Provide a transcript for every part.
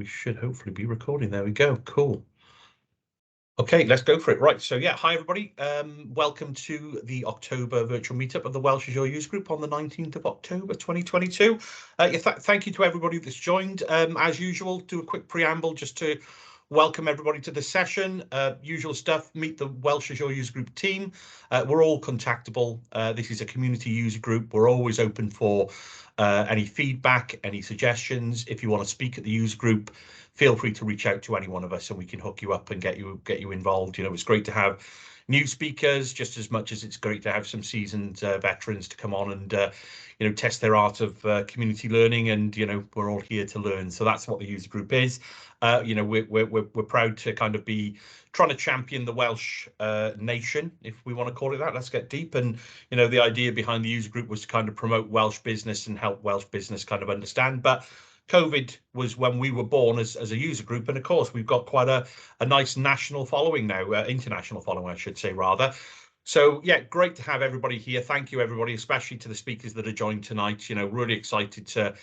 We should hopefully be recording. There we go. Cool. Okay, let's go for it. Right. So yeah, hi everybody. Welcome to the October virtual meetup of the Welsh Azure User Group on the 19th of October 2022. Thank you to everybody that's joined. As usual, do a quick preamble just to welcome everybody to the session. Usual stuff, meet the Welsh Azure User Group team. We're all contactable. This is a community user group. We're always open for any feedback, any suggestions. If you want to speak at the user group, feel free to reach out to any one of us and we can hook you up and get you involved. You know, it's great to have new speakers just as much as it's great to have some seasoned veterans to come on and you know, test their art of community learning. And you know, we're all here to learn. So that's what the user group is. You know, we're proud to kind of be trying to champion the Welsh nation, if we want to call it that. Let's get deep. And you know, the idea behind the user group was to kind of promote Welsh business and help Welsh business kind of understand. But COVID was when we were born as a user group, and of course we've got quite a nice national following now, international following I should say rather. So yeah, great to have everybody here. Thank you everybody, especially to the speakers that are joined tonight. You know, really excited to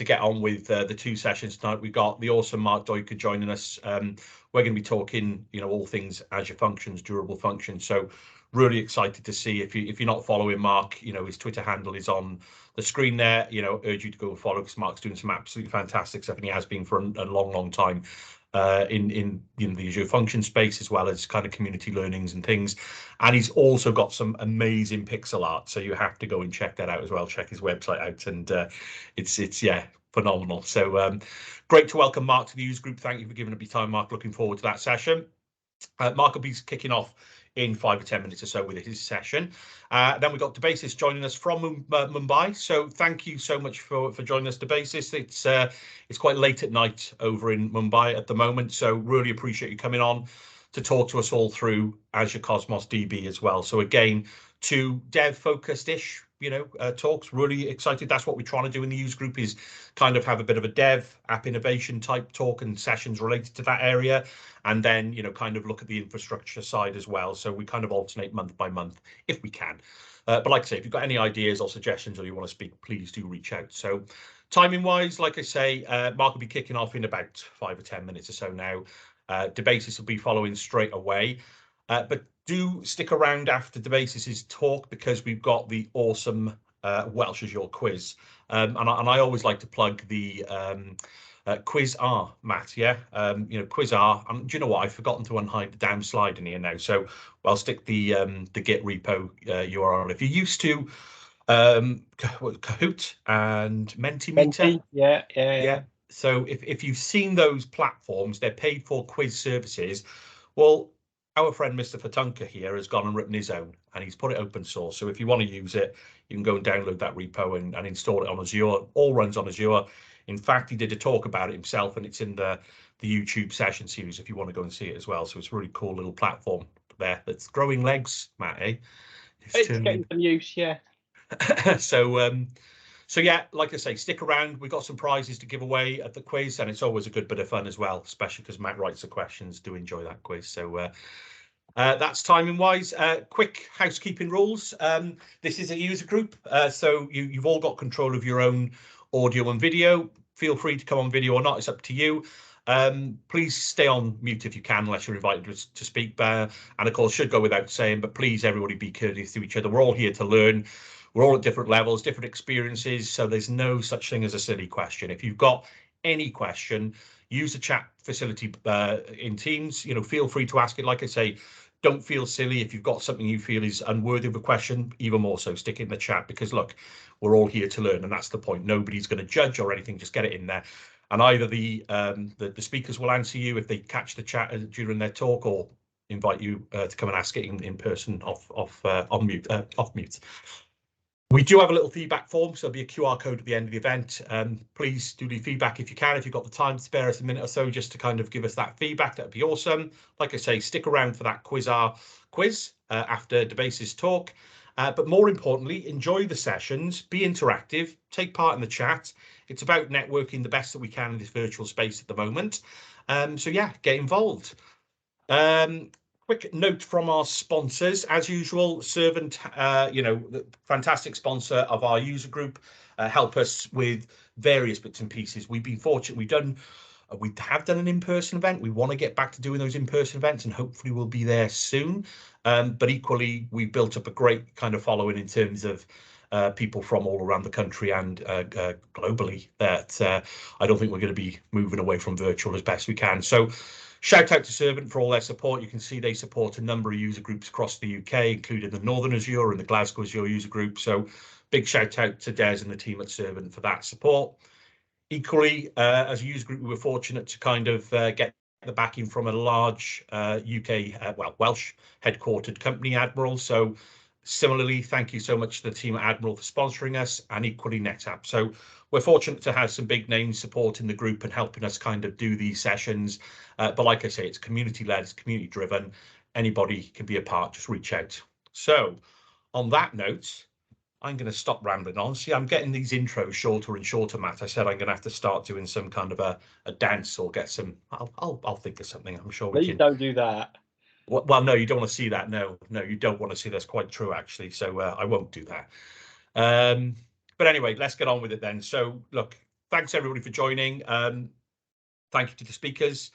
get on with the two sessions tonight. We've got the awesome Marc Duiker joining us. We're going to be talking, you know, all things Azure functions, durable functions. So really excited to see. If you're not following Marc, you know, his Twitter handle is on the screen there. You know, urge you to go and follow because Marc's doing some absolutely fantastic stuff, and he has been for a long time in the Azure function space, as well as kind of community learnings and things. And he's also got some amazing pixel art, so you have to go and check that out as well. Check his website out, and it's yeah, phenomenal. So great to welcome Marc to the user group. Thank you for giving up your time, Marc. Looking forward to that session. Marc will be kicking off in 5 or 10 minutes or so with his session. Then we've got Debasis joining us from Mumbai. So thank you so much for joining us, Debasis. It's quite late at night over in Mumbai at the moment, so really appreciate you coming on to talk to us all through Azure Cosmos DB as well. So again, two dev focused-ish, you know, talks. Really excited. That's what we're trying to do in the user group, is kind of have a bit of a dev app innovation type talk and sessions related to that area, and then, you know, kind of look at the infrastructure side as well. So we kind of alternate month by month if we can. But like I say, if you've got any ideas or suggestions or you want to speak, please do reach out. So timing wise, like I say, Marc will be kicking off in about 5 or 10 minutes or so now. Debasis will be following straight away. But do stick around after Debasis's talk, because we've got the awesome Welsh Azure quiz. And I always like to plug the Quiz R, Matt. Yeah, you know, Quiz R. And do you know what? I've forgotten to unhide the damn slide in here now. So I'll stick the Git repo URL. If you're used to Kahoot and Mentimeter, yeah. So if you've seen those platforms, they're paid for quiz services. Well, our friend Mr. Fatunka here has gone and written his own, and he's put it open source. So if you want to use it, you can go and download that repo and install it on Azure. All runs on Azure. In fact, he did a talk about it himself, and it's in the YouTube session series if you want to go and see it as well. So it's a really cool little platform there that's growing legs, Matt, eh? It's getting some use, yeah. So yeah, like I say, stick around. We've got some prizes to give away at the quiz, and it's always a good bit of fun as well, especially because Matt writes the questions. Do enjoy that quiz. So that's timing wise. Quick housekeeping rules. This is a user group, so you've all got control of your own audio and video. Feel free to come on video or not, it's up to you. Please stay on mute if you can, unless you're invited to speak. And of course, should go without saying, but please everybody be courteous to each other. We're all here to learn. We're all at different levels, different experiences, so there's no such thing as a silly question. If you've got any question, use the chat facility in Teams. You know, feel free to ask it. Like I say, don't feel silly. If you've got something you feel is unworthy of a question, even more so, stick it in the chat, because look, we're all here to learn, and that's the point. Nobody's going to judge or anything. Just get it in there, and either the speakers will answer you if they catch the chat during their talk, or invite you to come and ask it in person off mute. We do have a little feedback form, so there'll be a QR code at the end of the event. Please do leave feedback if you can. If you've got the time to spare us a minute or so just to kind of give us that feedback, that'd be awesome. Like I say, stick around for that quiz after Debasis talk. But more importantly, enjoy the sessions, be interactive, take part in the chat. It's about networking the best that we can in this virtual space at the moment. So yeah, get involved. Quick note from our sponsors, as usual. Servant, you know, the fantastic sponsor of our user group, help us with various bits and pieces. We've been fortunate. We've done We have done an in-person event. We want to get back to doing those in-person events, and hopefully we'll be there soon. But equally, we've built up a great kind of following in terms of people from all around the country and globally that I don't think we're going to be moving away from virtual as best we can. So shout out to Servant for all their support. You can see they support a number of user groups across the UK, including the Northern Azure and the Glasgow Azure user group. So big shout out to Des and the team at Servant for that support. Equally, as a user group, we were fortunate to kind of get the backing from a large UK, Welsh headquartered company, Admiral. So similarly, thank you so much to the team at Admiral for sponsoring us, and equally NetApp. So we're fortunate to have some big names supporting the group and helping us kind of do these sessions. But like I say, it's community-led, it's community-driven. Anybody can be a part, just reach out. So on that note, I'm going to stop rambling on. See, I'm getting these intros shorter and shorter, Matt. I said I'm going to have to start doing some kind of a dance or get some. I'll think of something. I'm sure we Please can. don't do that. Well, no, you don't want to see that. No, you don't want to see. That's quite true, actually. So I won't do that. But anyway, let's get on with it then. So look, thanks everybody for joining. Thank you to the speakers.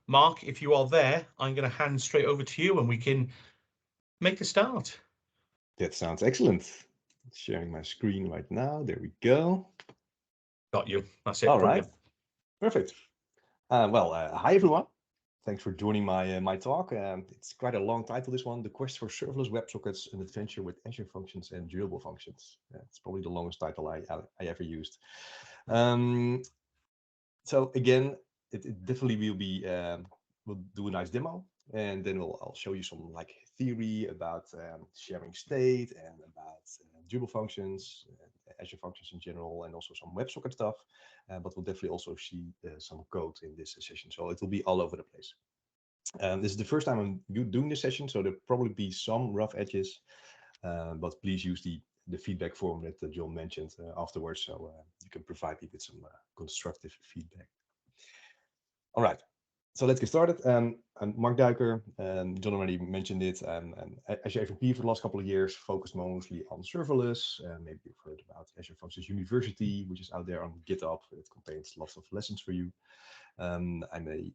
Mark, if you are there, I'm going to hand straight over to you, and we can make a start. That sounds excellent. Sharing my screen right now. There we go. Got you. That's it. All Brilliant. right. Perfect. Hi everyone. Thanks for joining my talk. It's quite a long title, this one: The Quest for Serverless WebSockets, an Adventure with Azure Functions and Durable Functions. It's probably the longest title I ever used. So again, it definitely will be, we'll do a nice demo, and then I'll show you some like theory about sharing state and about durable functions, Azure functions in general, and also some WebSocket stuff. But we'll definitely also see some code in this session, so it will be all over the place. This is the first time I'm doing this session, so there'll probably be some rough edges, but please use the feedback form that John mentioned afterwards, so you can provide me with some constructive feedback. All right, so let's get started. I'm Marc Duiker. John already mentioned it. Azure AVP for the last couple of years, focused mostly on serverless. Maybe you've heard about Azure Functions University, which is out there on GitHub. It contains lots of lessons for you. I'm a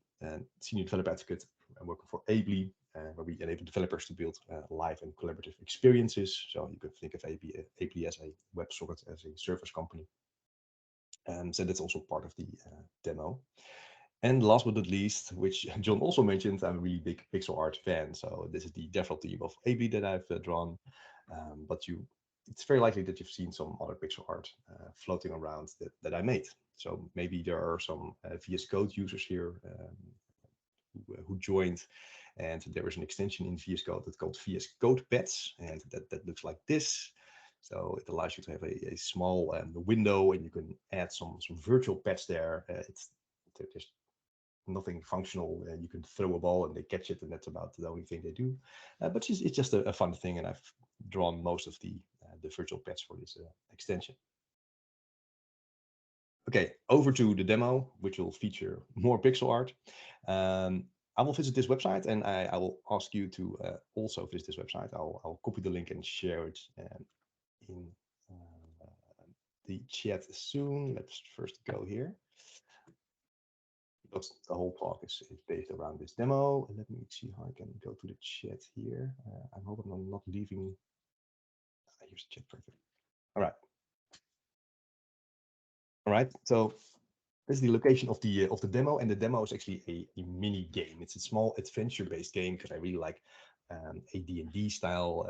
senior developer advocate. I'm working for Ably, where we enable developers to build live and collaborative experiences. So you can think of Ably as a WebSocket, as a service company. So that's also part of the demo. And last but not least, which John also mentioned, I'm a really big pixel art fan. So this is the default team of Ably that I've drawn. But it's very likely that you've seen some other pixel art floating around that I made. So maybe there are some VS Code users here who joined, and there is an extension in VS Code that's called VS Code Pets, and that looks like this. So it allows you to have a small window, and you can add some virtual pets there. There's nothing functional. You can throw a ball and they catch it, and that's about the only thing they do. But it's just a fun thing, and I've drawn most of the virtual pets for this extension. Okay, over to the demo, which will feature more pixel art. I will visit this website, and I will ask you to also visit this website. I'll copy the link and share it in the chat soon. Let's first go here. Because the whole talk is based around this demo. Let me see how I can go to the chat here. I'm hoping I'm not leaving. Here's the chat perfect. All right. All right. So this is the location of the demo, and the demo is actually a mini game. It's a small adventure-based game because I really like AD&D style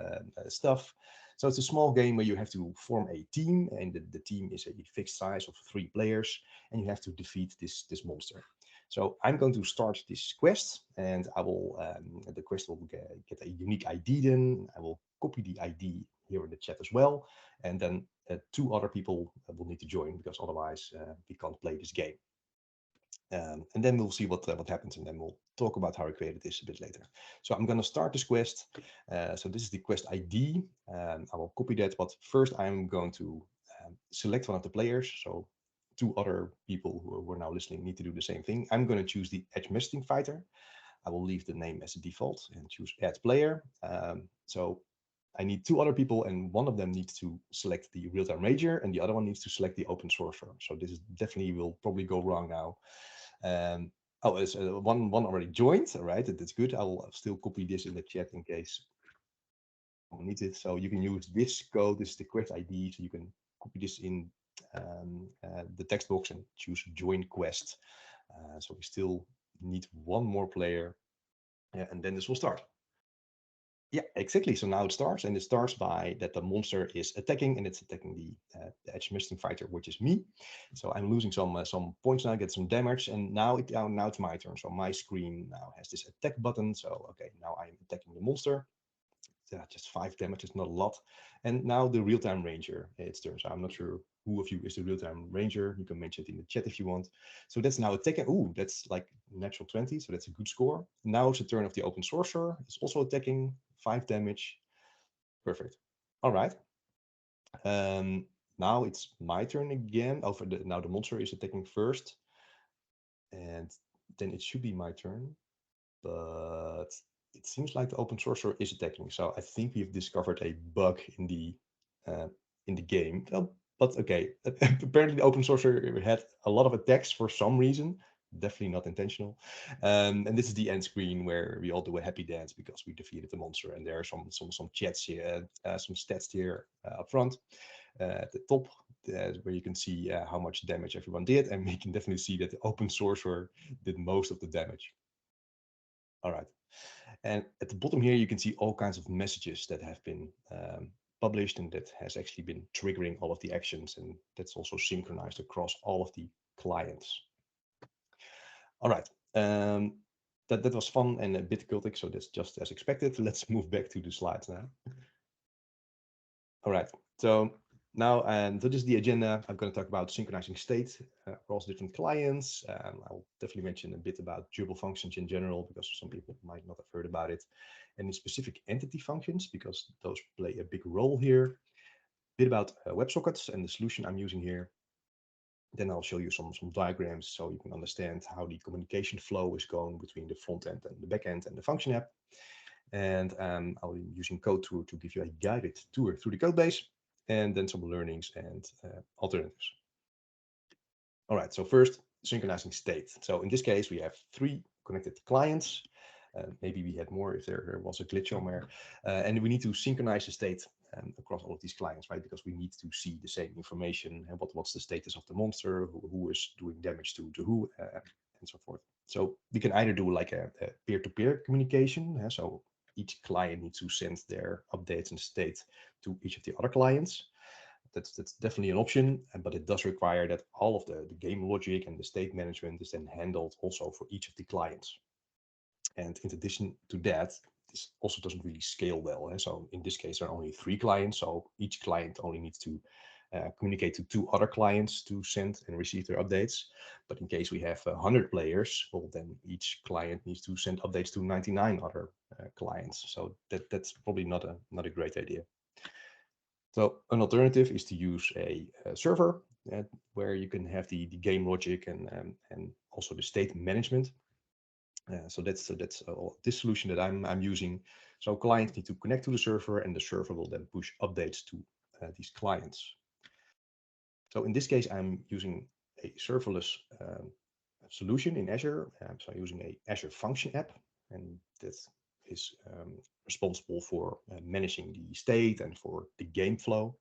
stuff. So it's a small game where you have to form a team, and the team is a fixed size of 3 players, and you have to defeat this monster. So I'm going to start this quest, and I will the quest will get a unique ID. Then I will copy the ID here in the chat as well, and then 2 other people will need to join, because otherwise we can't play this game. And then we'll see what happens, and then we'll talk about how I created this a bit later. So I'm going to start this quest. So this is the quest ID. I will copy that, but first I'm going to select one of the players. So 2 other people who are now listening need to do the same thing. I'm going to choose the Edge Messaging Fighter. I will leave the name as a default and choose Add Player. So I need 2 other people, and one of them needs to select the real-time rager, and the other one needs to select the open source firm. So this is definitely will probably go wrong now. Oh, there's one already joined. All right, that's good. I'll still copy this in the chat in case you need it. So you can use this code. This is the quest ID. So you can copy this in the text box and choose join quest. So we still need one more player, and then this will start. Yeah, exactly. So now it starts, and it starts by that the monster is attacking, and it's attacking the edge missing fighter, which is me. So I'm losing some points now, get some damage, and now it's my turn. So my screen now has this attack button. So okay, now I'm attacking the monster. Just 5 damage is not a lot. And now the real-time ranger, it's turn. So I'm not sure who of you is the real-time ranger. You can mention it in the chat if you want. So that's now attacking. Ooh, that's like natural 20. So that's a good score. Now it's the turn of the open sorcerer. It's also attacking, 5 damage. Perfect. All right. Now it's my turn again. Now the monster is attacking first. And then it should be my turn. But it seems like the open sorcerer is attacking. So I think we've discovered a bug in the game. But okay, apparently the open sorcerer had a lot of attacks for some reason. Definitely not intentional. And this is the end screen where we all do a happy dance because we defeated the monster. And there are some chats here, some stats here up front at the top, where you can see how much damage everyone did. And we can definitely see that the open sorcerer did most of the damage. All right. And at the bottom here, you can see all kinds of messages that have been published and that has actually been triggering all of the actions. And that's also synchronized across all of the clients. All right. That was fun and a bit cultic, so that's just as expected. Let's move back to the slides now. All right. So now, that is the agenda. I'm going to talk about synchronizing state across different clients. I'll definitely mention a bit about Drupal functions in general, because some people might not have heard about it. And the specific entity functions, because those play a big role here. A bit about WebSockets and the solution I'm using here. Then I'll show you some diagrams so you can understand how the communication flow is going between the front end and the back end and the function app. And I'll be using code to give you a guided tour through the code base, and then some learnings and alternatives. All right, so first, synchronizing state. So in this case, we have 3 connected clients. Maybe we had more if there was a glitch somewhere. And we need to synchronize the state across all of these clients, right? Because we need to see the same information and what's the status of the monster, who is doing damage to who, and so forth. So we can either do like a peer-to-peer communication. So each client needs to send their updates and state to each of the other clients. That's definitely an option, but it does require that all of the game logic and the state management is then handled also for each of the clients. And in addition to that, this also doesn't really scale well. So in this case, there are only 3 clients. So each client only needs to communicate to 2 other clients to send and receive their updates. But in case we have 100 players, well, then each client needs to send updates to 99 other clients. So that's probably not a great idea. So an alternative is to use a server where you can have the game logic and also the state management. So that's this solution that I'm using. So clients need to connect to the server, and the server will then push updates to these clients. So in this case, I'm using a serverless solution in Azure. So I'm using a Azure function app, and that is responsible for managing the state and for the game flow.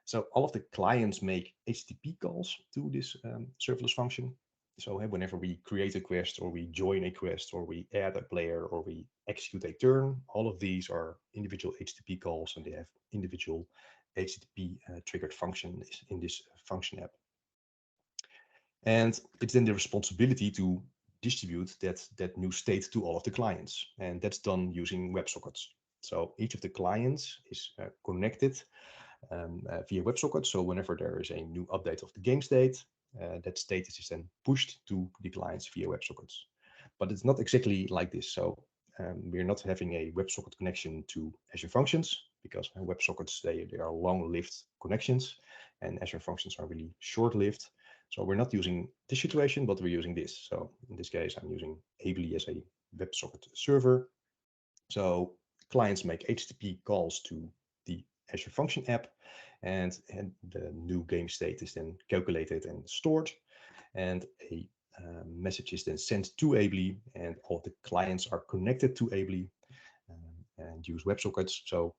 So all of the clients make HTTP calls to this serverless function. So whenever we create a quest, or we join a quest, or we add a player, or we execute a turn, all of these are individual HTTP calls, and they have individual HTTP triggered functions in this function app. And it's then the responsibility to distribute that new state to all of the clients. And that's done using WebSockets. So each of the clients is connected via WebSockets. So whenever there is a new update of the game state, that state is then pushed to the clients via WebSockets. But it's not exactly like this. So we're not having a WebSocket connection to Azure Functions, because WebSockets, they are long-lived connections, and Azure Functions are really short-lived. So we're not using this situation, but we're using this. So in this case, I'm using Ably as a WebSocket server. So clients make HTTP calls to the Azure Function app, and the new game state is then calculated and stored. And a message is then sent to Ably, and all the clients are connected to Ably and use WebSockets. So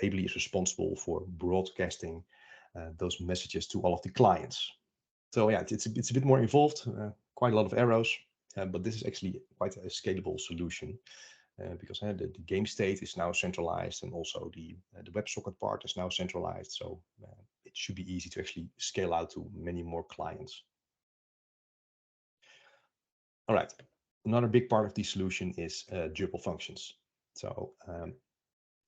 Ably is responsible for broadcasting those messages to all of the clients. So yeah, it's a bit more involved, quite a lot of arrows, but this is actually quite a scalable solution because the game state is now centralized, and also the WebSocket part is now centralized. So it should be easy to actually scale out to many more clients. All right, another big part of the solution is durable functions. So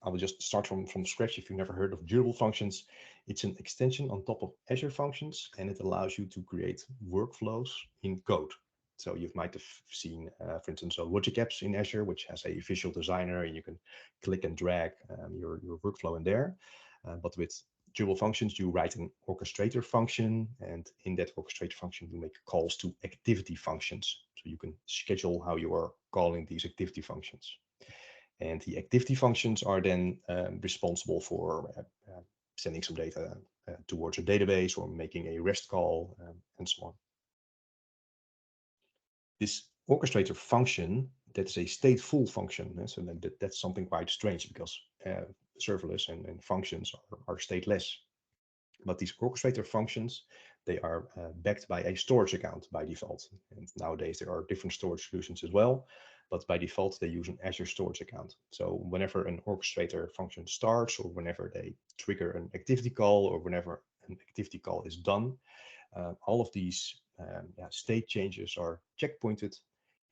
I will just start from scratch. If you've never heard of durable functions, it's an extension on top of Azure Functions, and it allows you to create workflows in code. So you might have seen, for instance, logic apps in Azure, which has a visual designer, and you can click and drag your workflow in there. But with durable functions, you write an orchestrator function, and in that orchestrator function, you make calls to activity functions. So you can schedule how you are calling these activity functions. And the activity functions are then responsible for sending some data towards a database or making a REST call and so on. This orchestrator function, that is a stateful function. So that's something quite strange because serverless and functions are stateless. But these orchestrator functions, they are backed by a storage account by default. And nowadays there are different storage solutions as well, but by default they use an Azure storage account. So whenever an orchestrator function starts, or whenever they trigger an activity call, or whenever an activity call is done, all of these state changes are checkpointed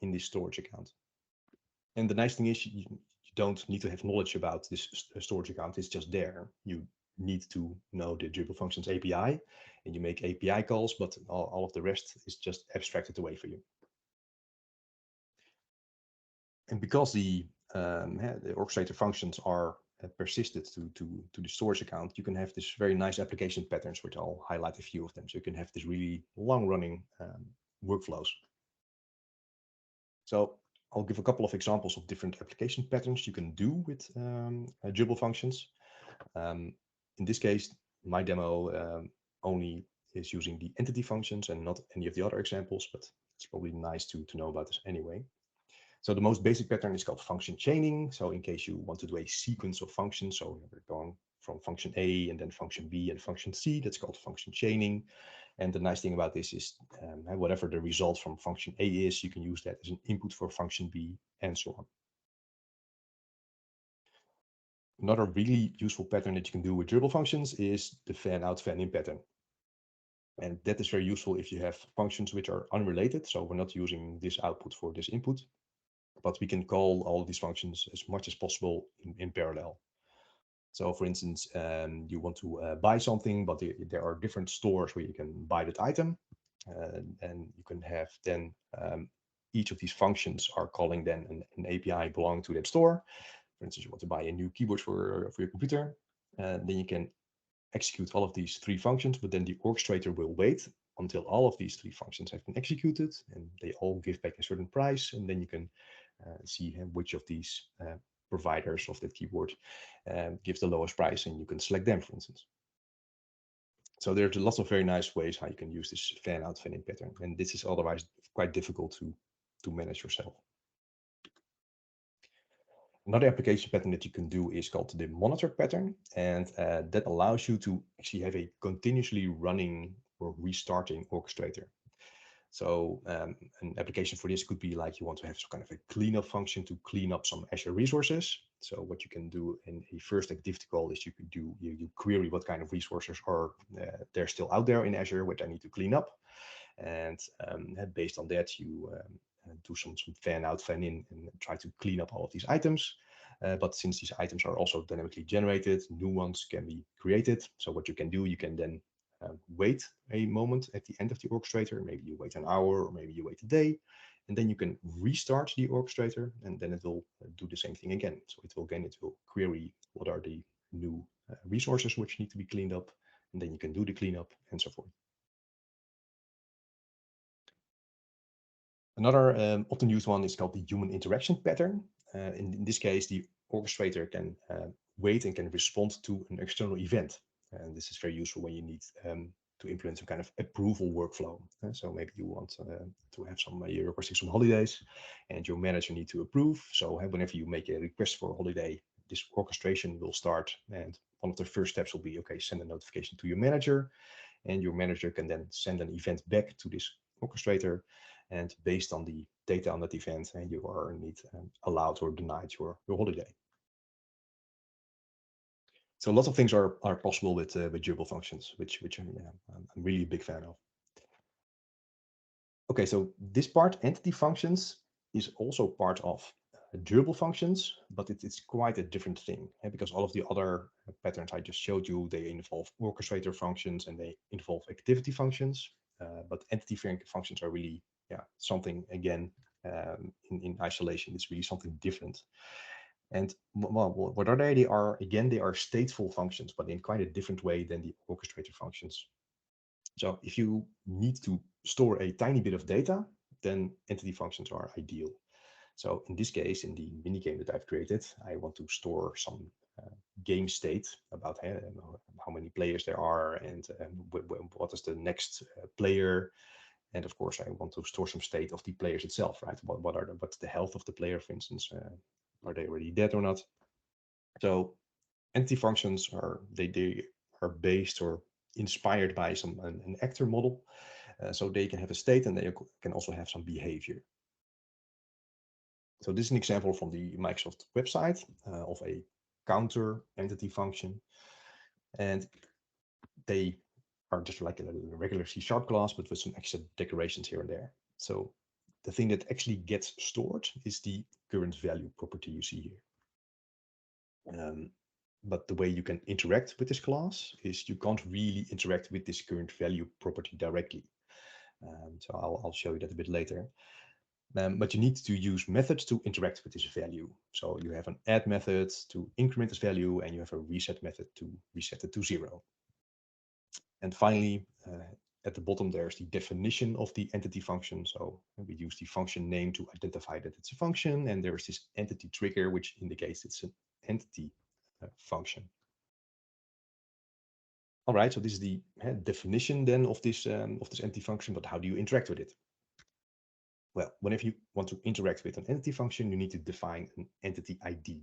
in this storage account. And the nice thing is you don't need to have knowledge about this storage account. It's just there. You need to know the durable functions API, and you make API calls, but all of the rest is just abstracted away for you. And because the orchestrator functions are persisted to the storage account, you can have this very nice application patterns, which I'll highlight a few of them. So you can have this really long-running workflows. So I'll give a couple of examples of different application patterns you can do with durable functions. In this case, my demo only is using the entity functions and not any of the other examples, but it's probably nice to know about this anyway. So the most basic pattern is called function chaining. So in case you want to do a sequence of functions, so we're going from function A and then function B and function C, that's called function chaining. And the nice thing about this is whatever the result from function A is, you can use that as an input for function B and so on. Another really useful pattern that you can do with durable functions is the fan out, fan in pattern. And that is very useful if you have functions which are unrelated. So we're not using this output for this input, but we can call all of these functions as much as possible in parallel. So for instance, you want to buy something, but there are different stores where you can buy that item. And you can have then each of these functions are calling then an API belonging to that store. For instance, you want to buy a new keyboard for your computer, and then you can execute all of these three functions, but then the orchestrator will wait until all of these three functions have been executed and they all give back a certain price, and then you can see which of these providers of that keyboard gives the lowest price, and you can select them, for instance. So there's lots of very nice ways how you can use this fan out, fan in pattern, and this is otherwise quite difficult to manage yourself. Another application pattern that you can do is called the monitor pattern, and that allows you to actually have a continuously running or restarting orchestrator. So an application for this could be like you want to have some kind of a cleanup function to clean up some Azure resources. So what you can do in a first activity call is you query what kind of resources are they're still out there in Azure, which I need to clean up, and based on that you do some fan out, fan in, and try to clean up all of these items. But since these items are also dynamically generated, new ones can be created. So what you can do, you can then wait a moment at the end of the orchestrator. Maybe you wait an hour, or maybe you wait a day, and then you can restart the orchestrator, and then it will do the same thing again. So it will query what are the new resources which need to be cleaned up, and then you can do the cleanup and so forth. Another often used one is called the human interaction pattern. In this case, the orchestrator can wait and can respond to an external event. And this is very useful when you need implement some kind of approval workflow. So maybe you want to have you're requesting some holidays, and your manager need to approve. So whenever you make a request for a holiday, this orchestration will start, and one of the first steps will be, okay, send a notification to your manager, and your manager can then send an event back to this orchestrator, and based on the data on that event, you are allowed or denied your holiday. So lots of things are possible with durable functions, which I'm really a big fan of. Okay, so this part, entity functions, is also part of durable functions, but it's quite a different thing, because all of the other patterns I just showed you, they involve orchestrator functions and they involve activity functions, but entity functions are really something, again, in isolation. It's really something different. And well, what are they? They are stateful functions, but in quite a different way than the orchestrator functions. So if you need to store a tiny bit of data, then entity functions are ideal. So in this case, in the mini game that I've created, I want to store some game state about how many players there are, and what is the next player. And of course, I want to store some state of the players itself, right? What's the health of the player, for instance? Are they already dead or not? So entity functions are based or inspired by an actor model, so they can have a state and they can also have some behavior. So this is an example from the Microsoft website of a counter entity function, and they are just like a regular C# class, but with some extra decorations here and there. So the thing that actually gets stored is the current value property you see here. But the way you can interact with this class is you can't really interact with this current value property directly. So I'll show you that a bit later. But you need to use methods to interact with this value. So you have an add method to increment this value, and you have a reset method to reset it to 0. And finally, at the bottom, there's the definition of the entity function. So we use the function name to identify that it's a function, and there's this entity trigger, which indicates it's an entity function. All right, so this is the definition then of this entity function, but how do you interact with it? Well, whenever you want to interact with an entity function, you need to define an entity ID.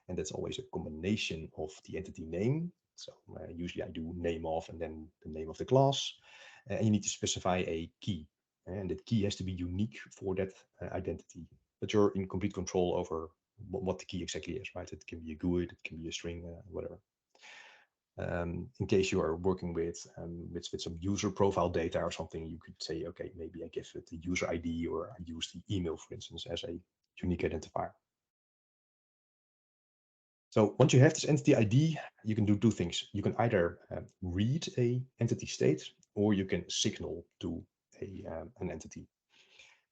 And that's always a combination of the entity name. So usually I do name of and then the name of the class. And you need to specify a key. And that key has to be unique for that identity. But you're in complete control over what the key exactly is, right? It can be a GUID, it can be a string, whatever. In case you are working with some user profile data or something, you could say, okay, maybe I give it the user ID, or I use the email, for instance, as a unique identifier. So once you have this entity ID, you can do two things. You can either read a entity state, or you can signal to an entity.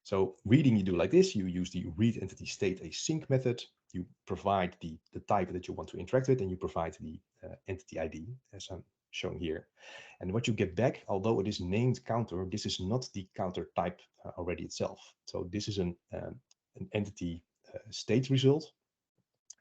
So reading, you do like this. You use the read entity state async method. You provide the type that you want to interact with, and you provide the entity ID, as I'm showing here. And what you get back, although it is named counter, this is not the counter type already itself. So this is an entity state result.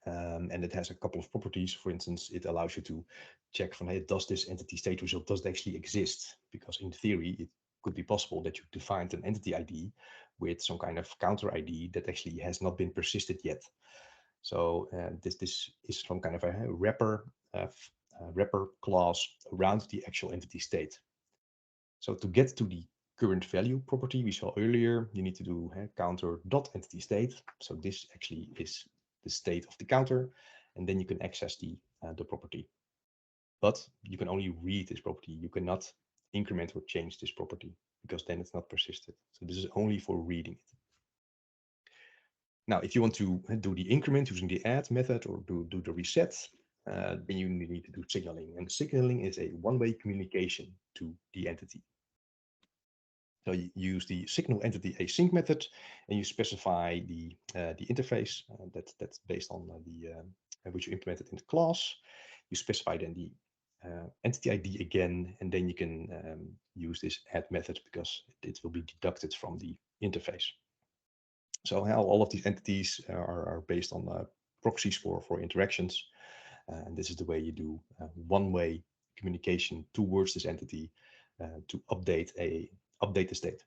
And it has a couple of properties. For instance, it allows you to check from, hey, does this entity state result, does it actually exist? Because in theory, it could be possible that you defined an entity ID with some kind of counter ID that actually has not been persisted yet. So this is some kind of a wrapper class around the actual entity state. So to get to the current value property we saw earlier, you need to do counter.entity state. So this actually is the state of the counter, and then you can access the property. But you can only read this property. You cannot increment or change this property, because then it's not persisted. So this is only for reading it. Now, if you want to do the increment using the add method, or do the reset, then you need to do signaling. And signaling is a one-way communication to the entity. So you use the signal entity async method, and you specify the interface that's based on which you implemented in the class. You specify then the entity ID again, and then you can use this add method, because it will be deducted from the interface. So all of these entities are based on proxies for interactions, and this is the way you do one-way communication towards this entity to update the state.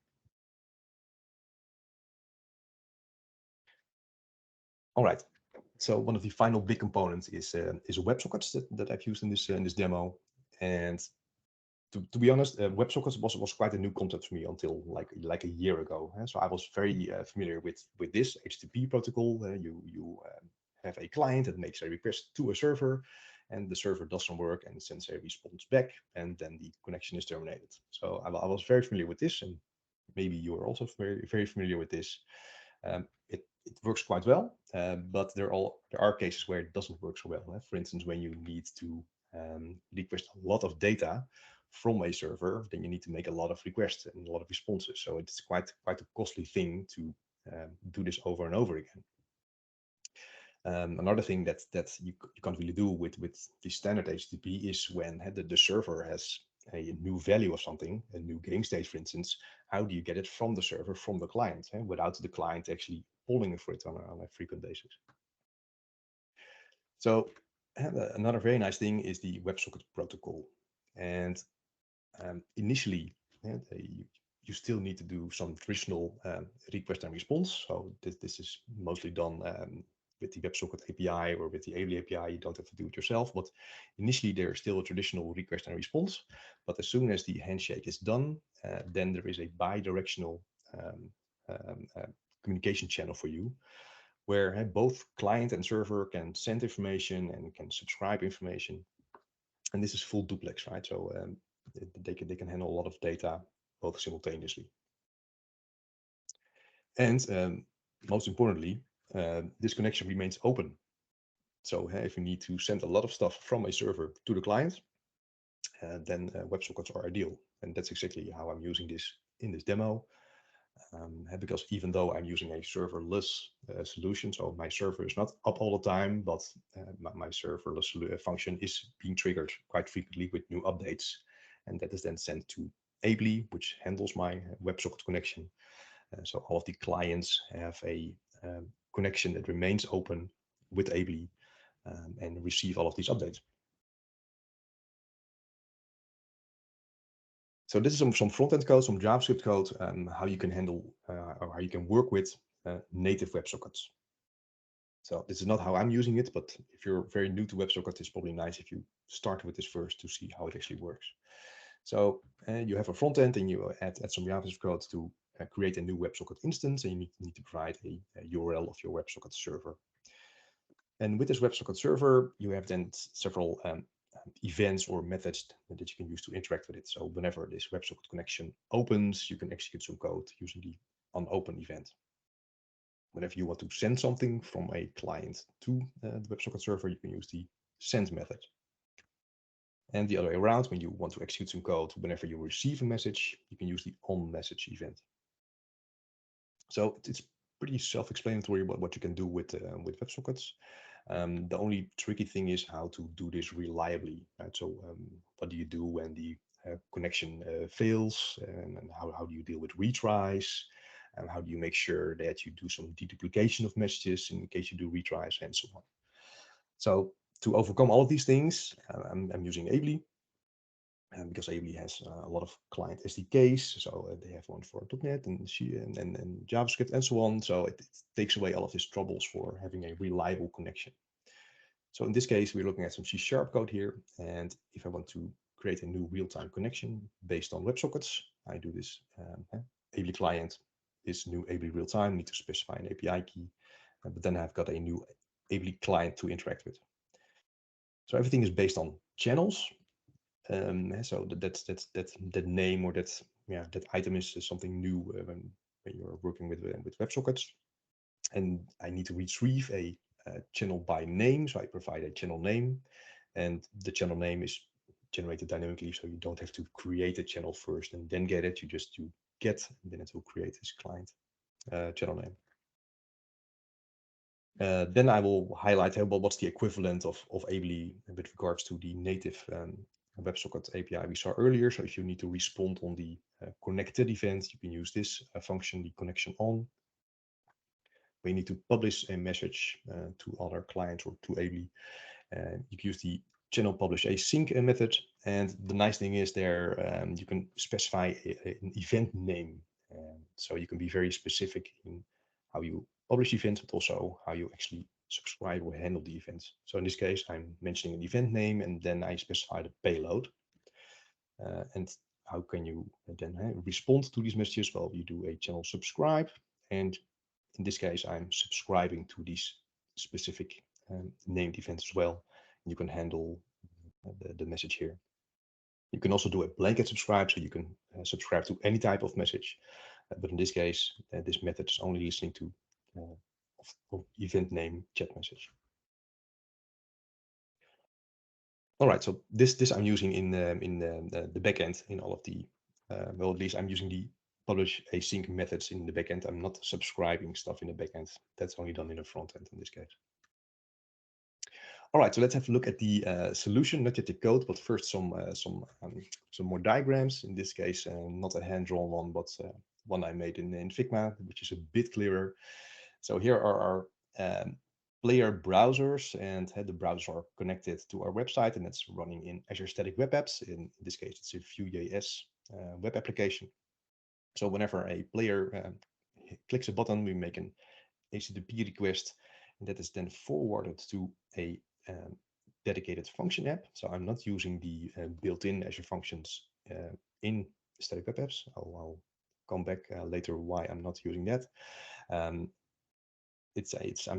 All right. So one of the final big components is WebSockets that I've used in this demo. And to be honest, WebSockets was quite a new concept for me until like a year ago. So I was very familiar with this HTTP protocol. You have a client that makes a request to a server, and the server does some work and sends a response back, and then the connection is terminated. So I was very familiar with this, and maybe you are also very familiar with this. It works quite well, but there are cases where it doesn't work so well. For instance, when you need to request a lot of data from a server, then you need to make a lot of requests and a lot of responses. So it's quite a costly thing to do this over and over again. Another thing that you can't really do with the standard HTTP is when the server has a new value of something, a new game state, for instance. How do you get it from the server, from the client, without the client actually polling for it on a frequent basis? So another very nice thing is the WebSocket protocol. And initially, you still need to do some traditional request and response. So this is mostly done with the WebSocket API or with the Ably API. You don't have to do it yourself, but initially there's still a traditional request and response. But as soon as the handshake is done, then there is a bi-directional communication channel for you, where both client and server can send information and can subscribe information. And this is full duplex, right? So they can handle a lot of data both simultaneously. And most importantly, this connection remains open. So if you need to send a lot of stuff from a server to the client, then WebSockets are ideal. And that's exactly how I'm using this in this demo. Because even though I'm using a serverless solution, so my server is not up all the time, but my serverless function is being triggered quite frequently with new updates. And that is then sent to Ably, which handles my WebSocket connection. So all of the clients have a connection that remains open with Ably and receive all of these updates. So this is some front-end code, some JavaScript code, how you can handle or how you can work with native WebSockets. So this is not how I'm using it, but if you're very new to WebSockets, it's probably nice if you start with this first to see how it actually works. So you have a front end and you add some JavaScript code to create a new WebSocket instance, and you need to provide a URL of your WebSocket server. And with this WebSocket server, you have then several events or methods that you can use to interact with it. So whenever this WebSocket connection opens, you can execute some code using the onOpen event. Whenever you want to send something from a client to the WebSocket server, you can use the send method. And the other way around, when you want to execute some code, whenever you receive a message, you can use the onMessage event. So it's pretty self-explanatory what you can do with WebSockets. The only tricky thing is how to do this reliably. Right? So what do you do when the connection fails, and how do you deal with retries? And how do you make sure that you do some deduplication of messages in case you do retries and so on? So to overcome all of these things, I'm using Ably. Because Ably has a lot of client SDKs, so they have one for .NET and JavaScript and so on. So it takes away all of these troubles for having a reliable connection. So in this case, we're looking at some C# code here. And if I want to create a new real-time connection based on WebSockets, I do this Ably client, this new Ably real-time, need to specify an API key. But then I've got a new Ably client to interact with. So everything is based on channels. So that name or that item is something new when you're working with WebSockets. And I need to retrieve a channel by name. So I provide a channel name, and the channel name is generated dynamically. So you don't have to create a channel first and then get it. You just do get, and then it will create this client channel name. Then I will highlight what's the equivalent of Ably with regards to the native WebSocket API we saw earlier. So if you need to respond on the connected event, you can use this function, the connection on. When you need to publish a message to other clients or to Ably, you can use the channel publish async method. And the nice thing is there you can specify an event name. So you can be very specific in how you publish events, but also how you actually subscribe or handle the events. So in this case, I'm mentioning an event name, and then I specify the payload. And how can you then respond to these messages? Well, you do a channel subscribe, and in this case, I'm subscribing to these specific named events as well. You can handle the message here. You can also do a blanket subscribe, so you can subscribe to any type of message. But in this case, this method is only listening to of event name chat message. All right, so this I'm using in the backend in all of the well, at least I'm using the publish async methods in the backend. I'm not subscribing stuff in the backend. That's only done in the front end in this case. All right, so let's have a look at the solution, not yet the code, but first some more diagrams. In this case, not a hand-drawn one, but one I made in Figma, which is a bit clearer. So here are our player browsers, and the browsers are connected to our website, and it's running in Azure Static Web Apps. In this case, it's a Vue.js web application. So whenever a player clicks a button, we make an HTTP request, and that is then forwarded to a dedicated function app. So I'm not using the built-in Azure functions in Static Web Apps. I'll come back later why I'm not using that. I'm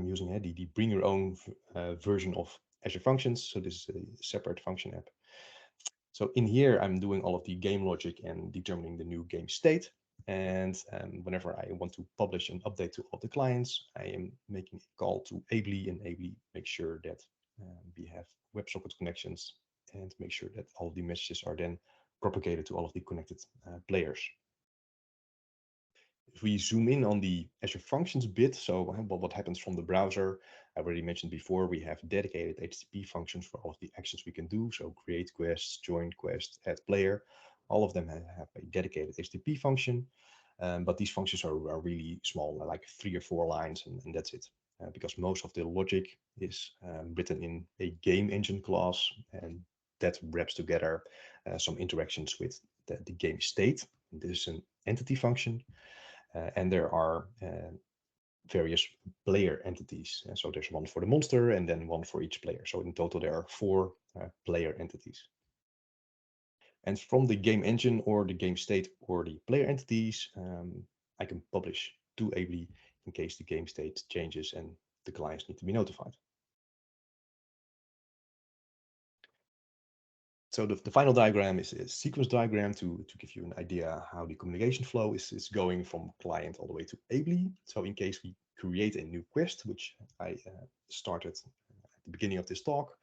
using the bring your own version of Azure Functions. So this is a separate function app. So in here, I'm doing all of the game logic and determining the new game state. And whenever I want to publish an update to all the clients, I am making a call to Ably, and Ably makes sure that we have WebSocket connections and make sure that all of the messages are then propagated to all of the connected players. If we zoom in on the Azure Functions bit, so what happens from the browser, I already mentioned before, we have dedicated HTTP functions for all of the actions we can do. So create quests, join quest, add player, all of them have a dedicated HTTP function. But these functions are really small, like 3 or 4 lines, and that's it. Because most of the logic is written in a game engine class, and that wraps together some interactions with the game state. This is an entity function. And there are various player entities. So there's one for the monster and then one for each player. So in total, there are 4 player entities. And from the game engine or the game state or the player entities, I can publish to Ably in case the game state changes and the clients need to be notified. So the final diagram is a sequence diagram to give you an idea how the communication flow is going from client all the way to Ably. So in case we create a new quest, which I started at the beginning of this talk,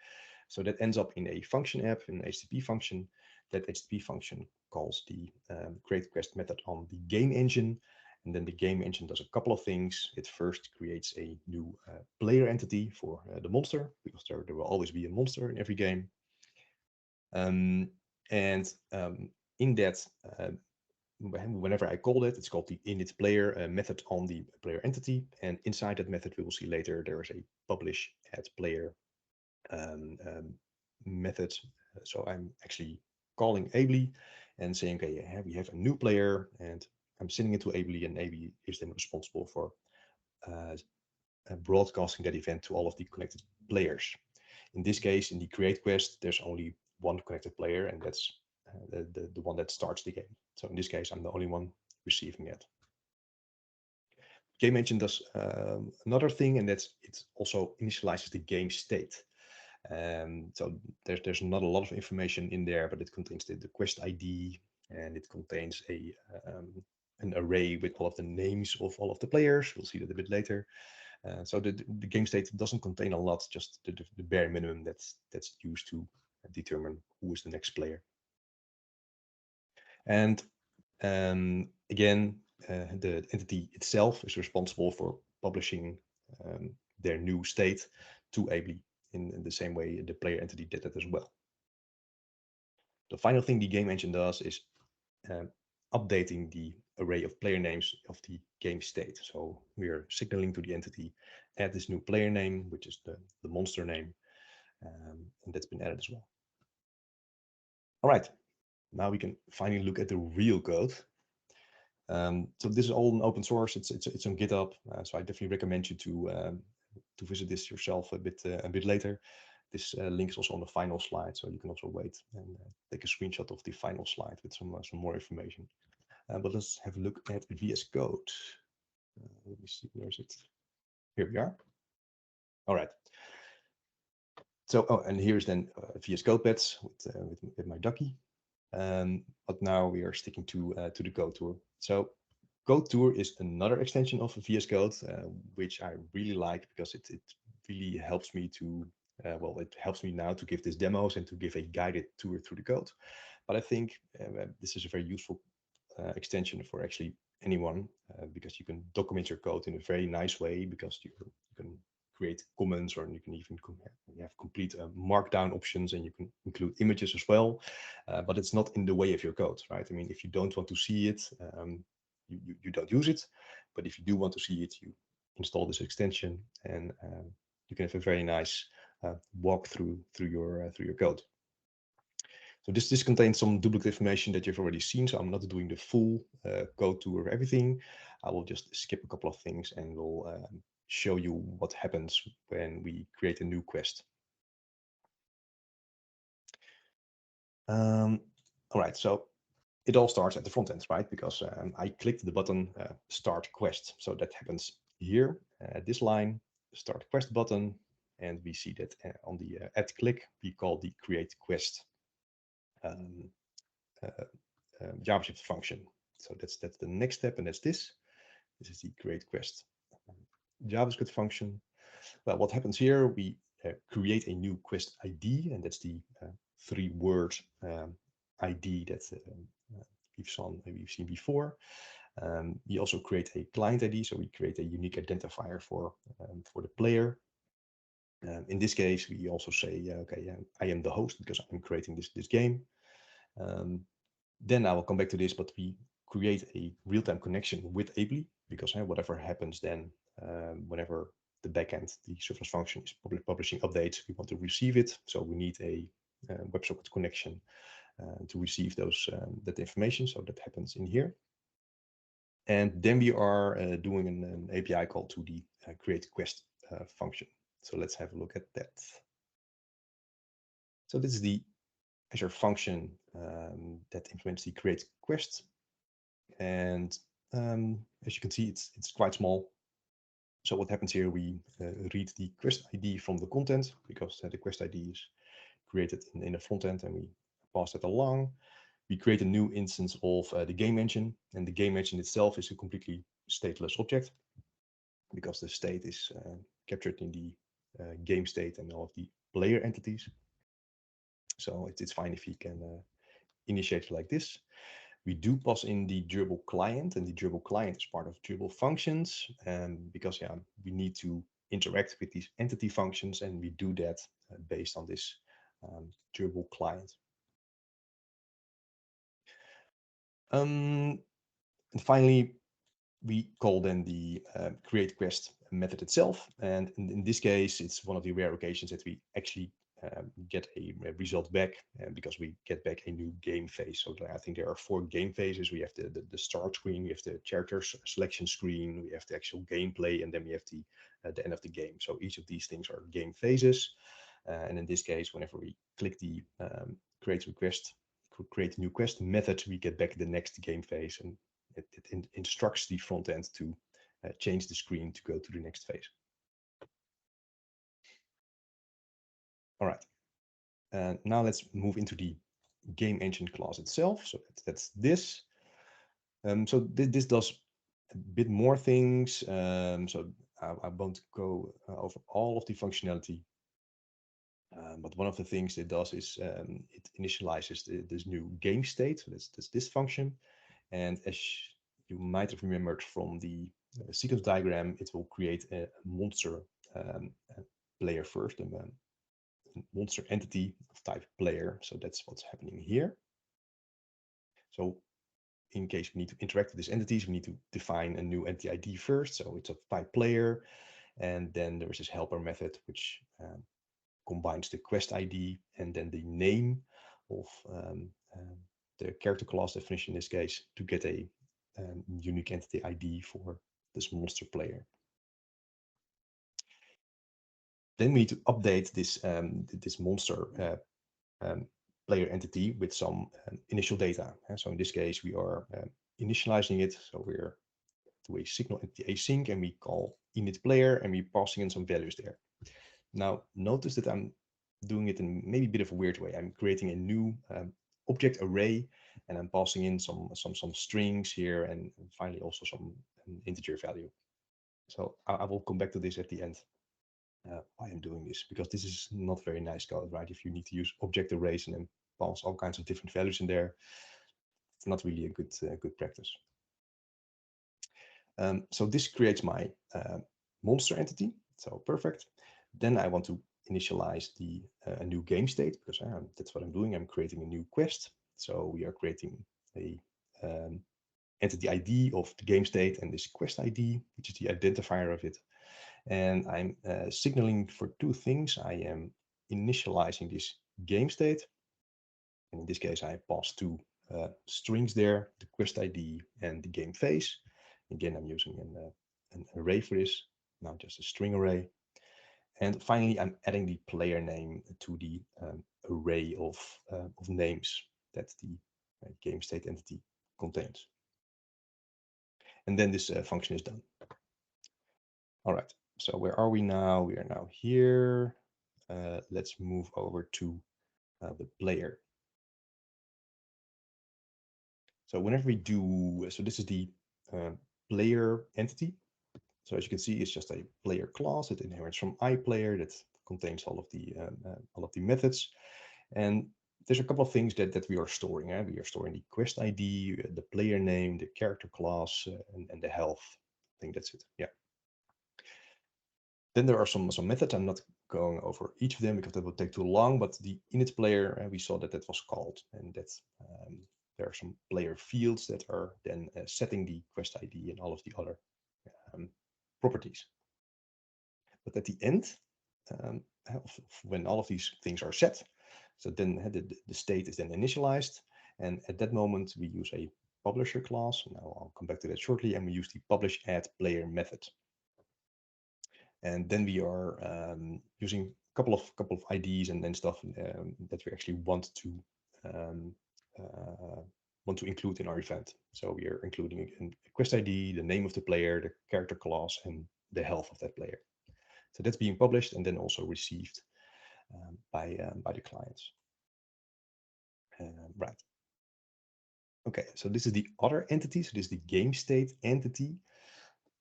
so that ends up in a function app, in an HTTP function. That HTTP function calls the create quest method on the game engine. And then the game engine does a couple of things. It first creates a new player entity for the monster, because there will always be a monster in every game. In that, whenever I call it, it's called the init player method on the player entity. And inside that method, we will see later, there is a publish add player method. So I'm actually calling Ably and saying, okay, we have a new player, and I'm sending it to Ably, and Ably is then responsible for broadcasting that event to all of the connected players. In this case, in the create quest, there's only one connected player, and that's the one that starts the game. So in this case, I'm the only one receiving it. Game engine does another thing, and that's it also initializes the game state. So there's not a lot of information in there, but it contains the quest ID, and it contains an array with all of the names of all of the players. We'll see that a bit later. So the game state doesn't contain a lot, just the bare minimum that's used to determine who is the next player. And again, the entity itself is responsible for publishing their new state to Ably in the same way the player entity did that as well. The final thing the game engine does is updating the array of player names of the game state. So we are signaling to the entity, add this new player name, which is the monster name. and that's been added as well. All right, now we can finally look at the real code. So this is all in open source. It's on GitHub, so I definitely recommend you to visit this yourself a bit later. This link is also on the final slide, so you can also wait and take a screenshot of the final slide with some more information. But let's have a look at VS Code. Let me see, where is it? Here we are. All right. So, and here's then VS Code pads with my ducky. But now we are sticking to the Code Tour. So Code Tour is another extension of VS Code, which I really like because it really helps me to, well, it helps me now to give these demos and to give a guided tour through the code. But I think this is a very useful extension for actually anyone because you can document your code in a very nice way because you can create comments, or you can even have complete markdown options, and you can include images as well, but it's not in the way of your code, right? I mean, if you don't want to see it, you don't use it, but if you do want to see it, you install this extension, and you can have a very nice walkthrough through your code. So this contains some duplicate information that you've already seen, so I'm not doing the full code tour of everything. I will just skip a couple of things and we'll show you what happens when we create a new quest. All right, so it all starts at the front end, right? Because I clicked the button Start Quest. So that happens here at this line, Start Quest button, and we see that on the add click, we call the Create Quest JavaScript function. So that's the next step, and that's this. This is the Create Quest JavaScript function. Well, what happens here? We create a new quest ID, and that's the 3-word ID that we've seen before. We also create a client ID, so we create a unique identifier for the player. In this case, we also say, okay, I am the host because I'm creating this game. Then I will come back to this, but we create a real-time connection with Ably because whatever happens then, whenever the backend, the serverless function is publishing updates, we want to receive it. So we need a WebSocket connection to receive that information. So that happens in here. And then we are doing an API call to the create quest function. So let's have a look at that. So this is the Azure function that implements the create quest. And as you can see, it's quite small. So what happens here, we read the quest ID from the content because the quest ID is created in the front end, and we pass it along. We create a new instance of the game engine, and the game engine itself is a completely stateless object because the state is captured in the game state and all of the player entities. So it's fine if you can initiate like this. We do pass in the durable client, and the durable client is part of durable functions, because we need to interact with these entity functions, and we do that based on this durable client. And finally, we call then the create quest method itself, and in this case, it's one of the rare occasions that we actually get a result back, because we get back a new game phase. So I think there are 4 game phases. We have the start screen, we have the character selection screen, we have the actual gameplay, and then we have the end of the game. So each of these things are game phases. And in this case, whenever we click the create new quest method, we get back the next game phase, and it instructs the front end to change the screen to go to the next phase. All right, and now let's move into the game engine class itself. So that's this. So this does a bit more things. So I won't go over all of the functionality. But one of the things it does is it initializes this new game state. So that's this function. And as you might have remembered from the sequence diagram, it will create a monster player first, a monster entity of type player. So that's what's happening here. So in case we need to interact with these entities, we need to define a new entity ID first. So it's of type player. And then there is this helper method, which combines the quest ID and then the name of the character class definition in this case to get a unique entity ID for this monster player. Then we need to update this this monster player entity with some initial data. So in this case, we are initializing it. So we're to a signal entity async, and we call init player, and we're passing in some values there. Now, notice that I'm doing it in maybe a bit of a weird way. I'm creating a new object array, and I'm passing in some strings here, and finally also some integer value. So I will come back to this at the end. Why I'm doing this, because this is not very nice code, right? If you need to use object arrays and then pass all kinds of different values in there, it's not really a good practice. So this creates my monster entity. So perfect. Then I want to initialize a new game state, because that's what I'm doing. I'm creating a new quest. So we are creating a entity ID of the game state and this quest ID, which is the identifier of it. And I'm signaling for two things. I am initializing this game state. And in this case, I pass two strings there, the quest ID and the game phase. Again, I'm using an array for this, not just a string array. And finally, I'm adding the player name to the array of names that the game state entity contains. And then this function is done. All right. So where are we now? We are now here. Let's move over to the player. So whenever we do, so this is the player entity. So as you can see, it's just a player class. It inherits from iPlayer that contains all of the methods. And there's a couple of things that we are storing. We are storing the quest ID, the player name, the character class, and the health. I think that's it. Yeah. Then there are some methods. I'm not going over each of them because that would take too long, but the init player, we saw that was called, and that there are some player fields that are then setting the quest ID and all of the other properties. But at the end, when all of these things are set, so then the state is then initialized, and at that moment we use a publisher class. Now I'll come back to that shortly, and we use the publish add player method. And then we are using a couple of IDs and then stuff that we actually want to include in our event. So we are including a quest ID, the name of the player, the character class, and the health of that player. So that's being published and then also received by the clients. Right. Okay, so this is the other entity. So this is the game state entity.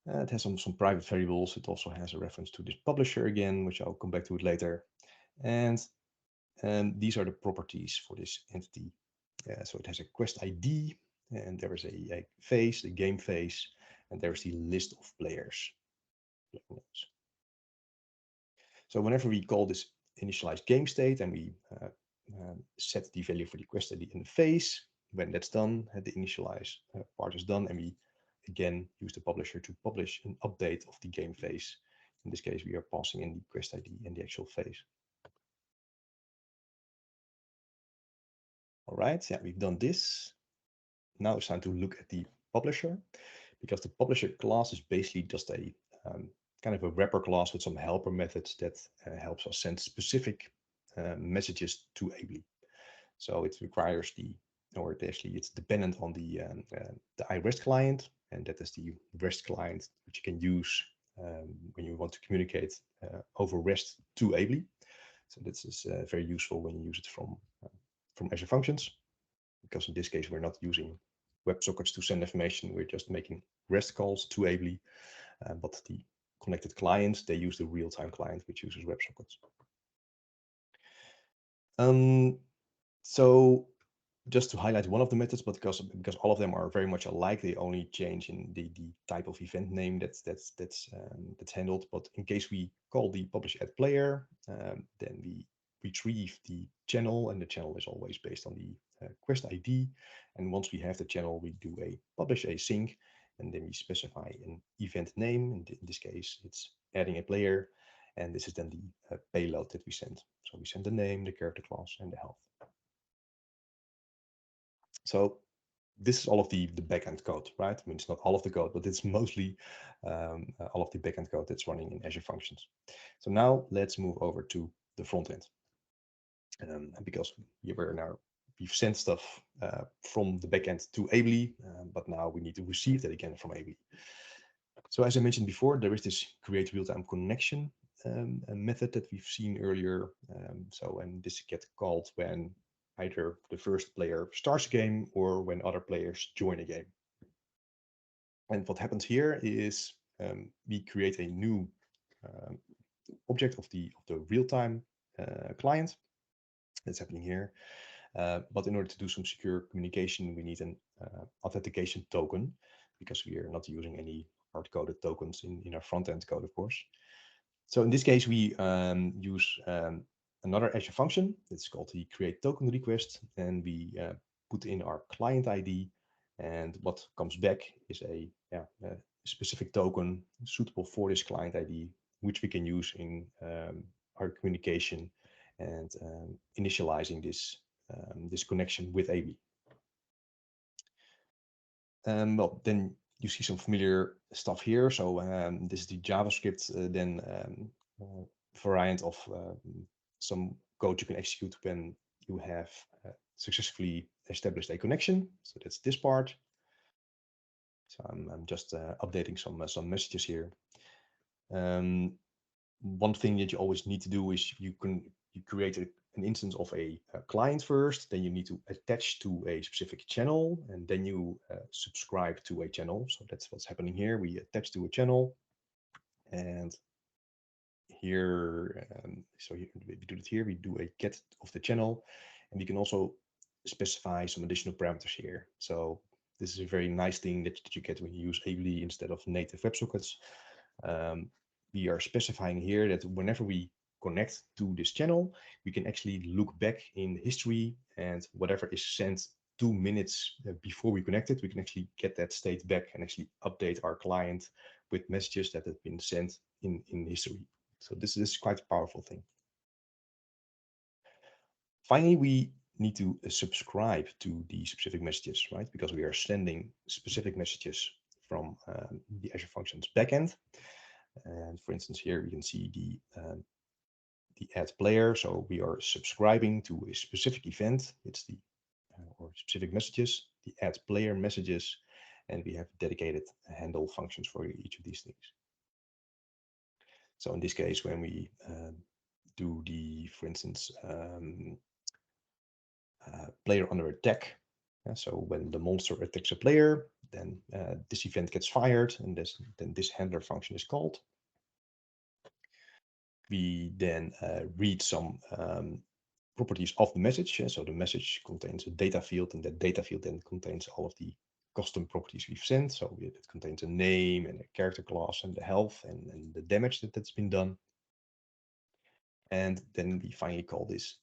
It has some private variables. It also has a reference to this publisher again, which I'll come back to it later. And these are the properties for this entity. So it has a quest ID, and there is a phase, the game phase, and there's the list of players. So whenever we call this initialize game state and we set the value for the quest ID in the phase, when that's done, the initialize part is done, and we again use the publisher to publish an update of the game phase. In this case, we are passing in the quest ID and the actual phase. All right, yeah, we've done this. Now it's time to look at the publisher, because the publisher class is basically just a kind of a wrapper class with some helper methods that helps us send specific messages to Ably. So it requires it's dependent on the iREST client, and that is the REST client which you can use when you want to communicate over REST to Ably. So this is very useful when you use it from Azure Functions, because in this case we're not using WebSockets to send information. We're just making REST calls to Ably, but the connected clients, they use the real-time client which uses WebSockets. So just to highlight one of the methods, but because all of them are very much alike, they only change in the type of event name that's handled. But in case we call the publish add player, then we retrieve the channel, and the channel is always based on the quest ID. And once we have the channel, we do a publish async, and then we specify an event name. In this case, it's adding a player, And this is then the payload that we send. So we send the name, the character class, and the health. So this is all of the backend code, right? I mean, it's not all of the code, but it's mostly all of the backend code that's running in Azure Functions. So now let's move over to the front end. Because we've sent stuff from the backend to Ably, but now we need to receive that again from Ably. So as I mentioned before, there is this create real-time connection method that we've seen earlier. And this gets called when either the first player starts a game or when other players join a game. And what happens here is we create a new object of the real-time client. That's happening here. But in order to do some secure communication, we need an authentication token, because we are not using any hard-coded tokens in our front-end code, of course. So in this case, we use another Azure function. It's called the create token request, and we put in our client ID, and what comes back is a specific token suitable for this client ID, which we can use in our communication and initializing this connection with Ably. Well, then you see some familiar stuff here. So this is the JavaScript variant of some code you can execute when you have successfully established a connection. So that's this part. So I'm just updating some messages here. One thing that you always need to do is you create an instance of a client first, then you need to attach to a specific channel, and then you subscribe to a channel. So that's what's happening here. We attach to a channel, and here, so we do it here. We do a get of the channel, and we can also specify some additional parameters here. So this is a very nice thing that you get when you use Ably instead of native WebSockets. We are specifying here that whenever we connect to this channel, we can actually look back in history, and whatever is sent 2 minutes before we connected, we can actually get that state back and actually update our client with messages that have been sent in history. So this is quite a powerful thing. Finally, we need to subscribe to the specific messages, right? Because we are sending specific messages from the Azure Functions backend. And for instance, here you can see the add player. So we are subscribing to a specific event. It's the or specific messages, the add player messages, and we have dedicated handle functions for each of these things. So in this case, when we do for instance, player under attack. So when the monster attacks a player, then this event gets fired, and then this handler function is called. We then read some properties of the message. So the message contains a data field, and that data field then contains all of the custom properties we've sent. So it contains a name and a character class and the health and the damage that's been done. And then we finally call this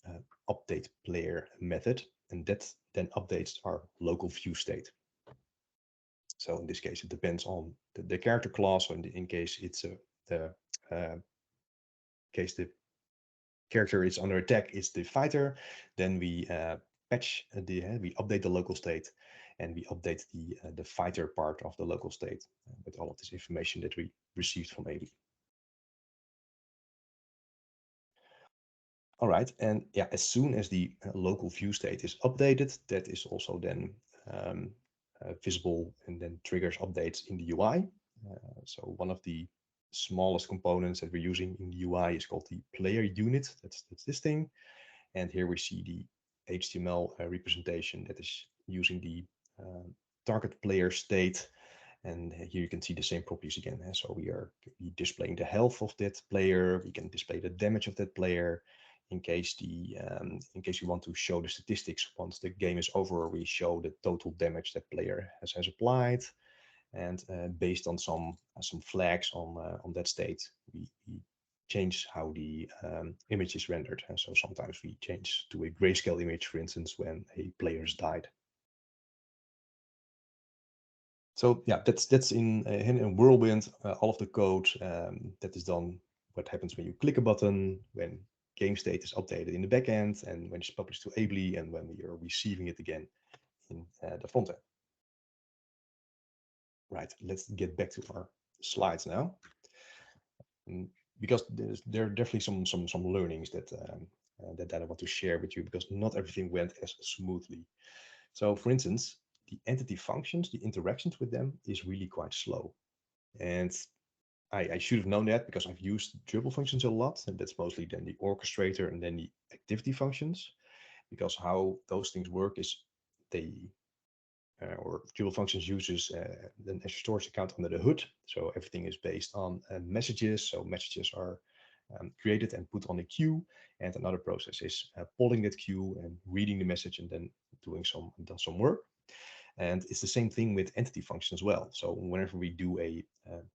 update player method, and that then updates our local view state. So in this case, it depends on the character class. So in case it's the character is under attack, it's the fighter, then we we update the local state, and we update the fighter part of the local state with all of this information that we received from Ably. All right, and yeah, as soon as the local view state is updated, that is also then visible and then triggers updates in the UI. So one of the smallest components that we're using in the UI is called the player unit. That's this thing. And here we see the HTML representation that is using the target player state. And here you can see the same properties again. So we are displaying the health of that player. We can display the damage of that player. In case you want to show the statistics once the game is over, we show the total damage that player has applied. And based on some flags on that state, we change how the image is rendered. And so sometimes we change to a grayscale image, for instance, when a player has died. So yeah, that's in Whirlwind, all of the code that is done what happens when you click a button, when game state is updated in the backend, and when it's published to Ably, and when you're receiving it again in the front end. Right, let's get back to our slides now, because there are definitely some learnings that I want to share with you, because not everything went as smoothly. So, for instance, the entity functions, the interactions with them is really quite slow, and I should have known that because I've used Drupal functions a lot, and that's mostly then the orchestrator and then the activity functions, because how those things work is they or Drupal functions uses an Azure Storage account under the hood. So everything is based on messages. So messages are created and put on a queue, and another process is polling that queue and reading the message and then doing some work. And it's the same thing with entity function as well. So whenever we do a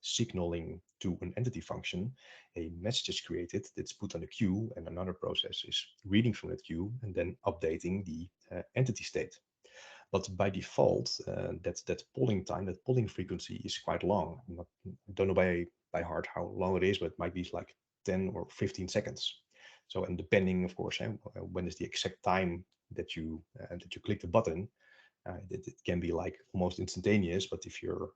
signaling to an entity function, a message is created that's put on a queue, and another process is reading from that queue and then updating the entity state. But by default, that polling time, that polling frequency is quite long. I don't know by heart how long it is, but it might be like 10 or 15 seconds. So, and depending, of course, when is the exact time that you click the button, it can be like almost instantaneous. But if you're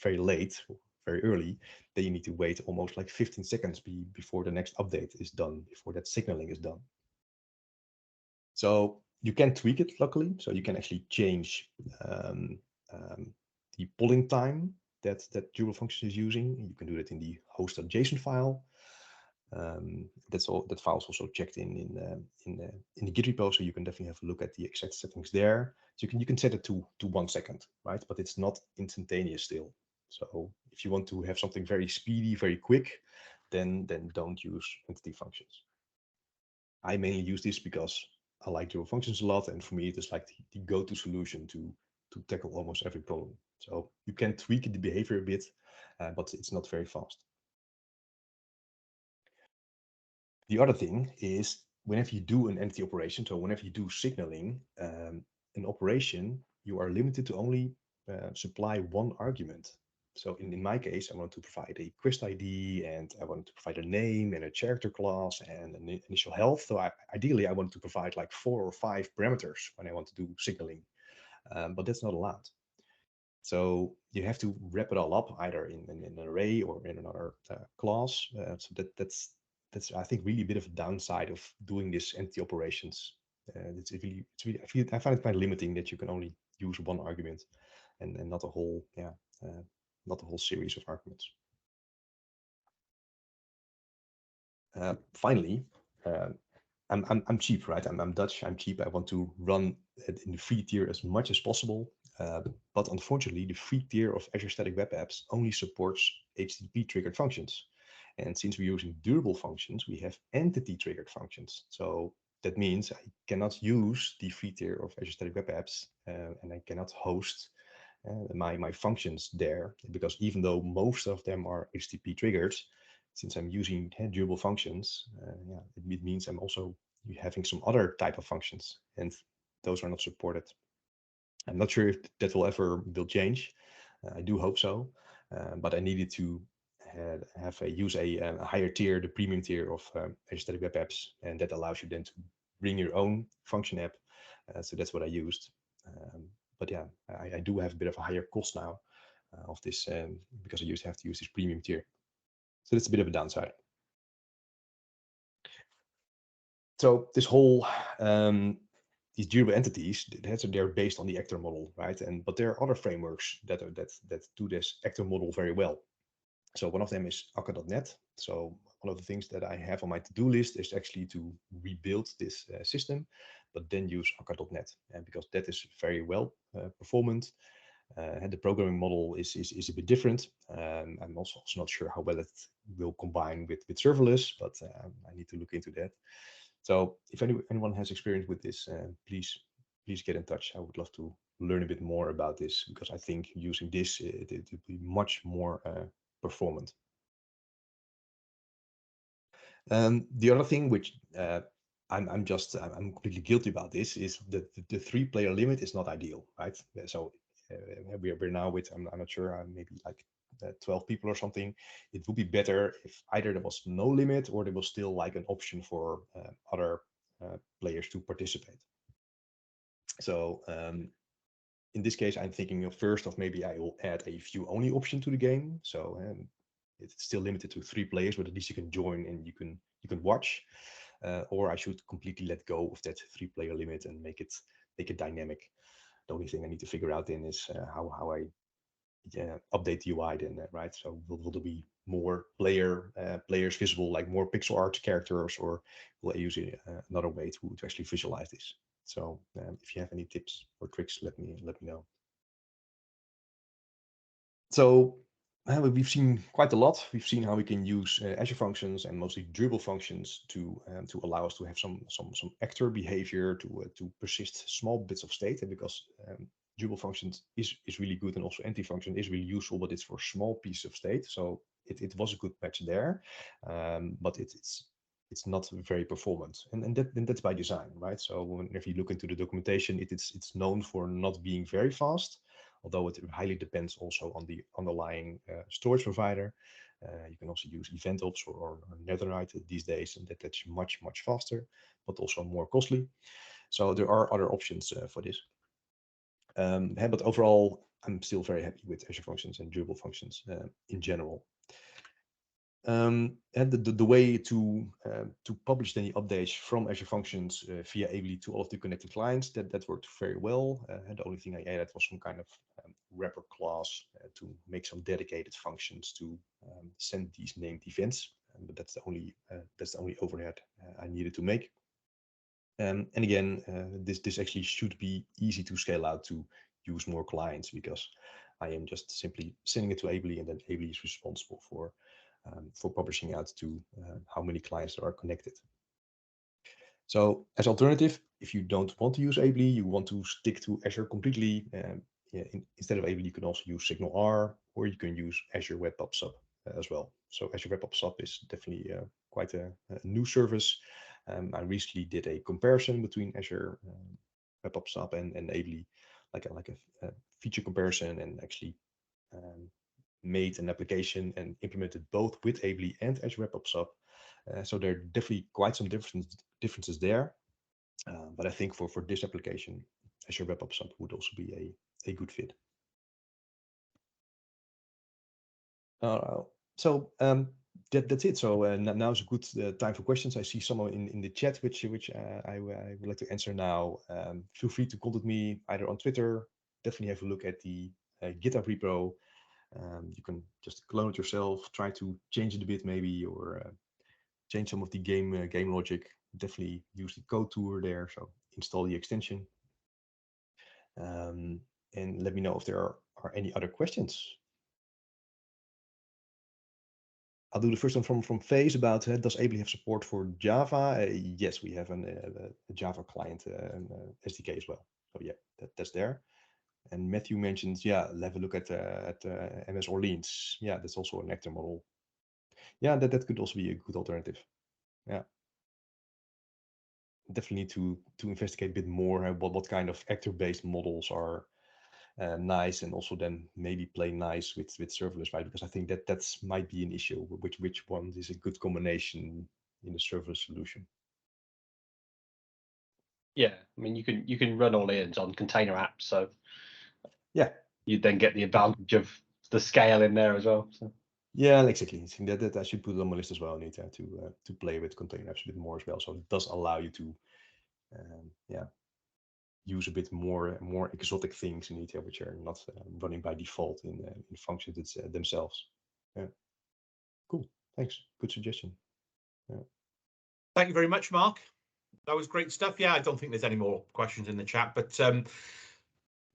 very late, very early, then you need to wait almost like 15 seconds before the next update is done, before that signaling is done. So you can tweak it, luckily. So you can actually change the polling time that Drupal function is using. You can do that in the host.json file. That file is also checked in the Git repo, so you can definitely have a look at the exact settings there. So you can set it to 1 second, right? But it's not instantaneous still. So if you want to have something very speedy, very quick, then don't use entity functions. I mainly use this because I like Drupal functions a lot, and for me it is like the go-to solution to tackle almost every problem. So you can tweak the behavior a bit, but it's not very fast. The other thing is, whenever you do an entity operation, so whenever you do signaling, an operation, you are limited to only supply one argument. So in my case, I want to provide a quest ID, and I want to provide a name and a character class and an initial health. So ideally, I want to provide like 4 or 5 parameters when I want to do signaling, but that's not allowed. So you have to wrap it all up either in an array or in another class. So that's I think really a bit of a downside of doing this entity operations. It's really I find it quite limiting that you can only use one argument and not a whole not a whole series of arguments. Finally, I'm cheap, right? I'm Dutch. I'm cheap. I want to run it in the free tier as much as possible. But unfortunately, the free tier of Azure Static Web Apps only supports HTTP triggered functions. And since we're using durable functions, we have entity triggered functions. So that means I cannot use the free tier of Azure Static Web Apps, and I cannot host my functions there, because even though most of them are HTTP triggered, since I'm using durable functions, it means I'm also having some other type of functions, and those are not supported. I'm not sure if that will change. I do hope so, but I needed to use a higher tier, the premium tier of Azure Static Web Apps, and that allows you then to bring your own function app. So that's what I used. But yeah, I do have a bit of a higher cost now of this because I have to use this premium tier. So that's a bit of a downside. So this whole these durable entities, they're based on the actor model, right? But there are other frameworks that do this actor model very well. So one of them is akka.net. So one of the things that I have on my to-do list is actually to rebuild this system, but then use akka.net, because that is very well performant. And the programming model is a bit different. I'm also not sure how well it will combine with serverless, but I need to look into that. So if anyone has experience with this, please get in touch. I would love to learn a bit more about this, because I think using this, it would be much more performant. The other thing which I'm completely guilty about this is that the 3-player limit is not ideal, right? So we're now with, I'm not sure, maybe like 12 people or something, it would be better if either there was no limit or there was still like an option for other players to participate. So in this case, I'm thinking of first of maybe I will add a view only option to the game. So it's still limited to 3 players, but at least you can join and you can watch. Or I should completely let go of that 3-player limit and make it dynamic. The only thing I need to figure out then is how I update the UI then, right? So will there be more players visible, like more pixel art characters, or will I use another way to actually visualize this? So if you have any tips or tricks, let me know. So we've seen quite a lot. We've seen how we can use Azure functions and mostly Drupal functions to allow us to have some actor behavior, to persist small bits of state, and because Drupal functions is really good, and also anti-function is really useful, but it's for small pieces of state. So it was a good match there, but it's not very performant, and that's by design, right? So whenever you look into the documentation, it's known for not being very fast, although it highly depends also on the underlying storage provider. You can also use EventOps or Netherite these days, and that's much faster, but also more costly. So there are other options for this. But overall, I'm still very happy with Azure Functions and Drupal functions in general. And the way to publish any updates from Azure Functions via Ably to all of the connected clients, that worked very well. And the only thing I added was some kind of wrapper class to make some dedicated functions to send these named events. But that's the only overhead I needed to make. And again, this actually should be easy to scale out to use more clients, because I am just simply sending it to Ably, and then Ably is responsible for publishing out to how many clients there are connected. So as alternative, if you don't want to use Ably, you want to stick to Azure completely, instead of Ably, you can also use SignalR, or you can use Azure Web App Sub as well. So Azure Web App Sub is definitely quite a new service. I recently did a comparison between Azure Web App Sub and Ably, like a feature comparison, and actually made an application and implemented both with Ably and Azure Web App Sub. So there are definitely quite some differences there. But I think for this application, Azure Web App Sub would also be a good fit. So that's it. So now is a good time for questions. I see someone in the chat, which I would like to answer now. Feel free to contact me either on Twitter. Definitely have a look at the GitHub repo. You can just clone it yourself, try to change it a bit maybe, or change some of the game logic. Definitely use the code tour there, so install the extension. And let me know if there are any other questions. I'll do the first one from Faze about does Ably have support for Java? Yes, we have a Java client SDK as well. So yeah, that's there. And Matthew mentions, yeah, have a look at MS Orleans. Yeah, that's also an actor model. Yeah, that could also be a good alternative. Yeah, definitely need to investigate a bit more what kind of actor-based models are nice, and also then maybe play nice with serverless, right? Because I think that might be an issue. Which one is a good combination in the serverless solution? Yeah, I mean you can run Orleans on container apps, so yeah, you then get the advantage of the scale in there as well. So. Yeah, exactly. I think that I should put it on my list as well, Anita, to play with container apps a bit more as well. So it does allow you to use a bit more exotic things in ETL, which are not running by default in functions themselves. Yeah, cool. Thanks. Good suggestion. Yeah. Thank you very much, Mark. That was great stuff. Yeah, I don't think there's any more questions in the chat, but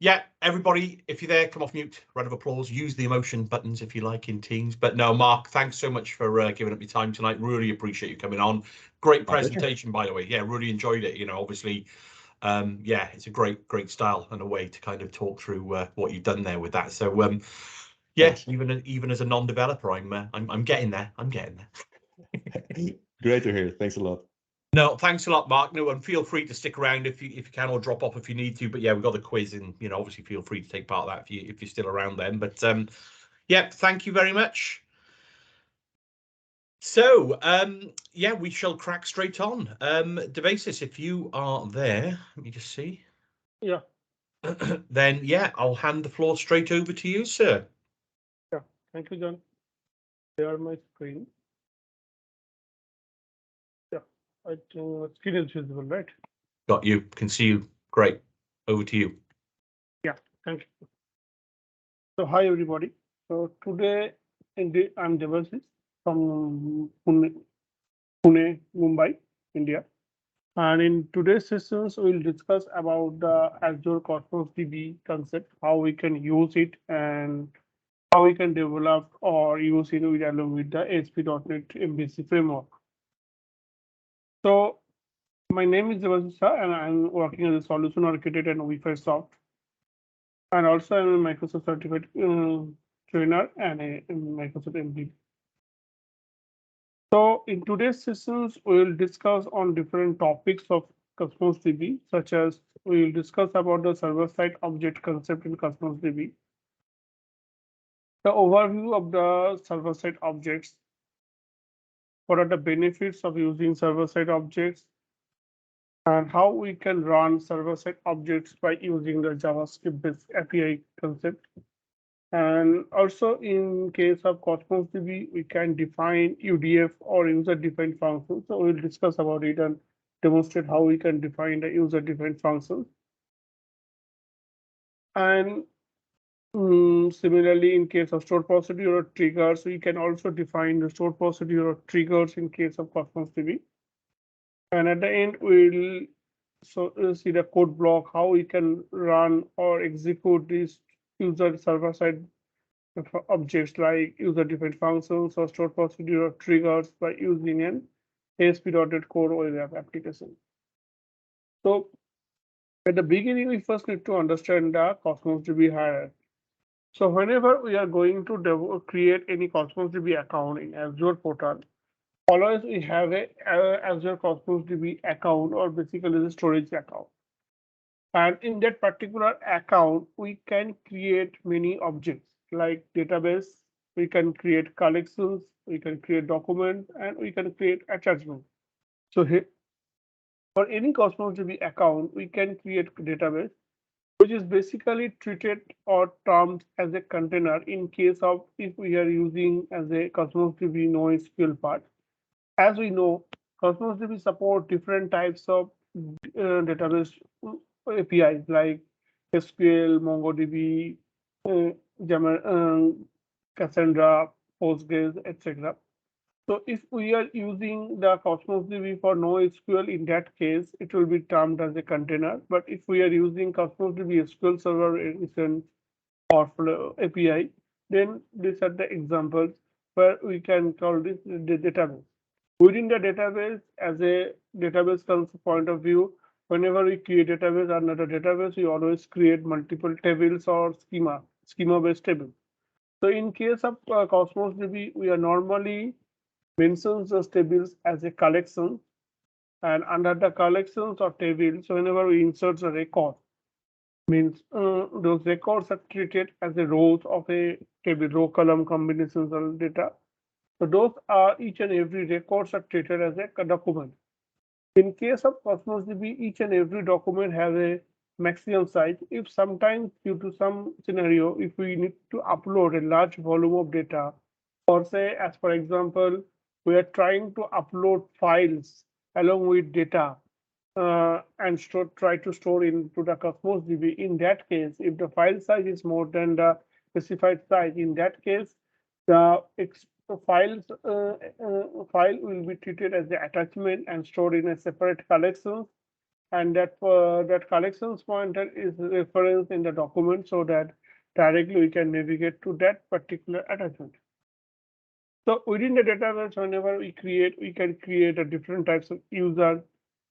yeah, everybody, if you're there, come off mute. Round of applause. Use the emotion buttons if you like in Teams. But no, Mark, thanks so much for giving up your time tonight. Really appreciate you coming on. Great presentation, by the way. Yeah, really enjoyed it. You know, obviously, yeah, it's a great style and a way to kind of talk through what you've done there with that. So yeah, even as a non-developer, I'm getting there. I'm getting there. Great to hear. Thanks a lot. No, thanks a lot, Mark. No, and feel free to stick around if you can, or drop off if you need to. But yeah, we've got the quiz, and you know, obviously feel free to take part of that if you're still around then. But Yep, thank you very much. So, yeah, we shall crack straight on. Debasis, if you are there, let me just see. Yeah. Then, yeah, I'll hand the floor straight over to you, sir. Yeah, thank you, John. Share my screen. Yeah, I think screen is visible, right? Got you. Can see you. Great. Over to you. Yeah, thank you. So, hi everybody. So today, I'm Debasis from Pune, Mumbai, India. And in today's sessions, we'll discuss about the Azure Cosmos DB concept, how we can use it, and how we can develop or use it along with the ASP.NET MVC framework. So my name is Debasis Saha, and I'm working as a solution architect at Wi-Fi Soft. And also I'm a Microsoft certified trainer and a Microsoft MVP. So in today's sessions, we will discuss on different topics of Cosmos DB, such as we will discuss about the server-side object concept in Cosmos DB, the overview of the server-side objects, what are the benefits of using server-side objects, and how we can run server-side objects by using the JavaScript-based API concept. And also in case of Cosmos DB, we can define UDF or user-defined functions. So we'll discuss about it and demonstrate how we can define the user-defined functions. And similarly, in case of stored procedure or triggers, we can also define the stored procedure or triggers in case of Cosmos DB. And at the end, we'll see the code block, how we can run or execute these user server-side objects like user-defined functions or stored procedure or triggers by using an ASP.NET Core web app application. So at the beginning, we first need to understand the Cosmos DB hierarchy. So whenever we are going to create any Cosmos DB account in Azure portal, always we have a Azure Cosmos DB account, or basically the storage account. And in that particular account, we can create many objects like database, we can create collections, we can create documents, and we can create attachments. So here, for any Cosmos DB account, we can create database, which is basically treated or termed as a container in case of if we are using as a Cosmos DB NoSQL part. As we know, Cosmos DB support different types of database APIs like SQL, MongoDB, Cassandra, Postgres, etc. So if we are using the Cosmos DB for NoSQL, in that case, it will be termed as a container. But if we are using Cosmos DB SQL Server Edition or API, then these are the examples where we can call this the database. Within the database, as a database point of view, whenever we create database, another database, we always create multiple tables or schema-based tables. So in case of Cosmos DB, we are normally mentions those tables as a collection, and under the collections or tables, so whenever we insert a record, means those records are treated as the rows of a table, row column combinations of data. So those are each and every records are treated as a document. In case of Cosmos DB, each and every document has a maximum size. If sometimes due to some scenario, if we need to upload a large volume of data, or say, as for example, we are trying to upload files along with data and try to store into the Cosmos DB. In that case, if the file size is more than the specified size, in that case, the file will be treated as the attachment and stored in a separate collection, and that collections pointer is referenced in the document so that directly we can navigate to that particular attachment. So within the database, whenever we can create a different types of user.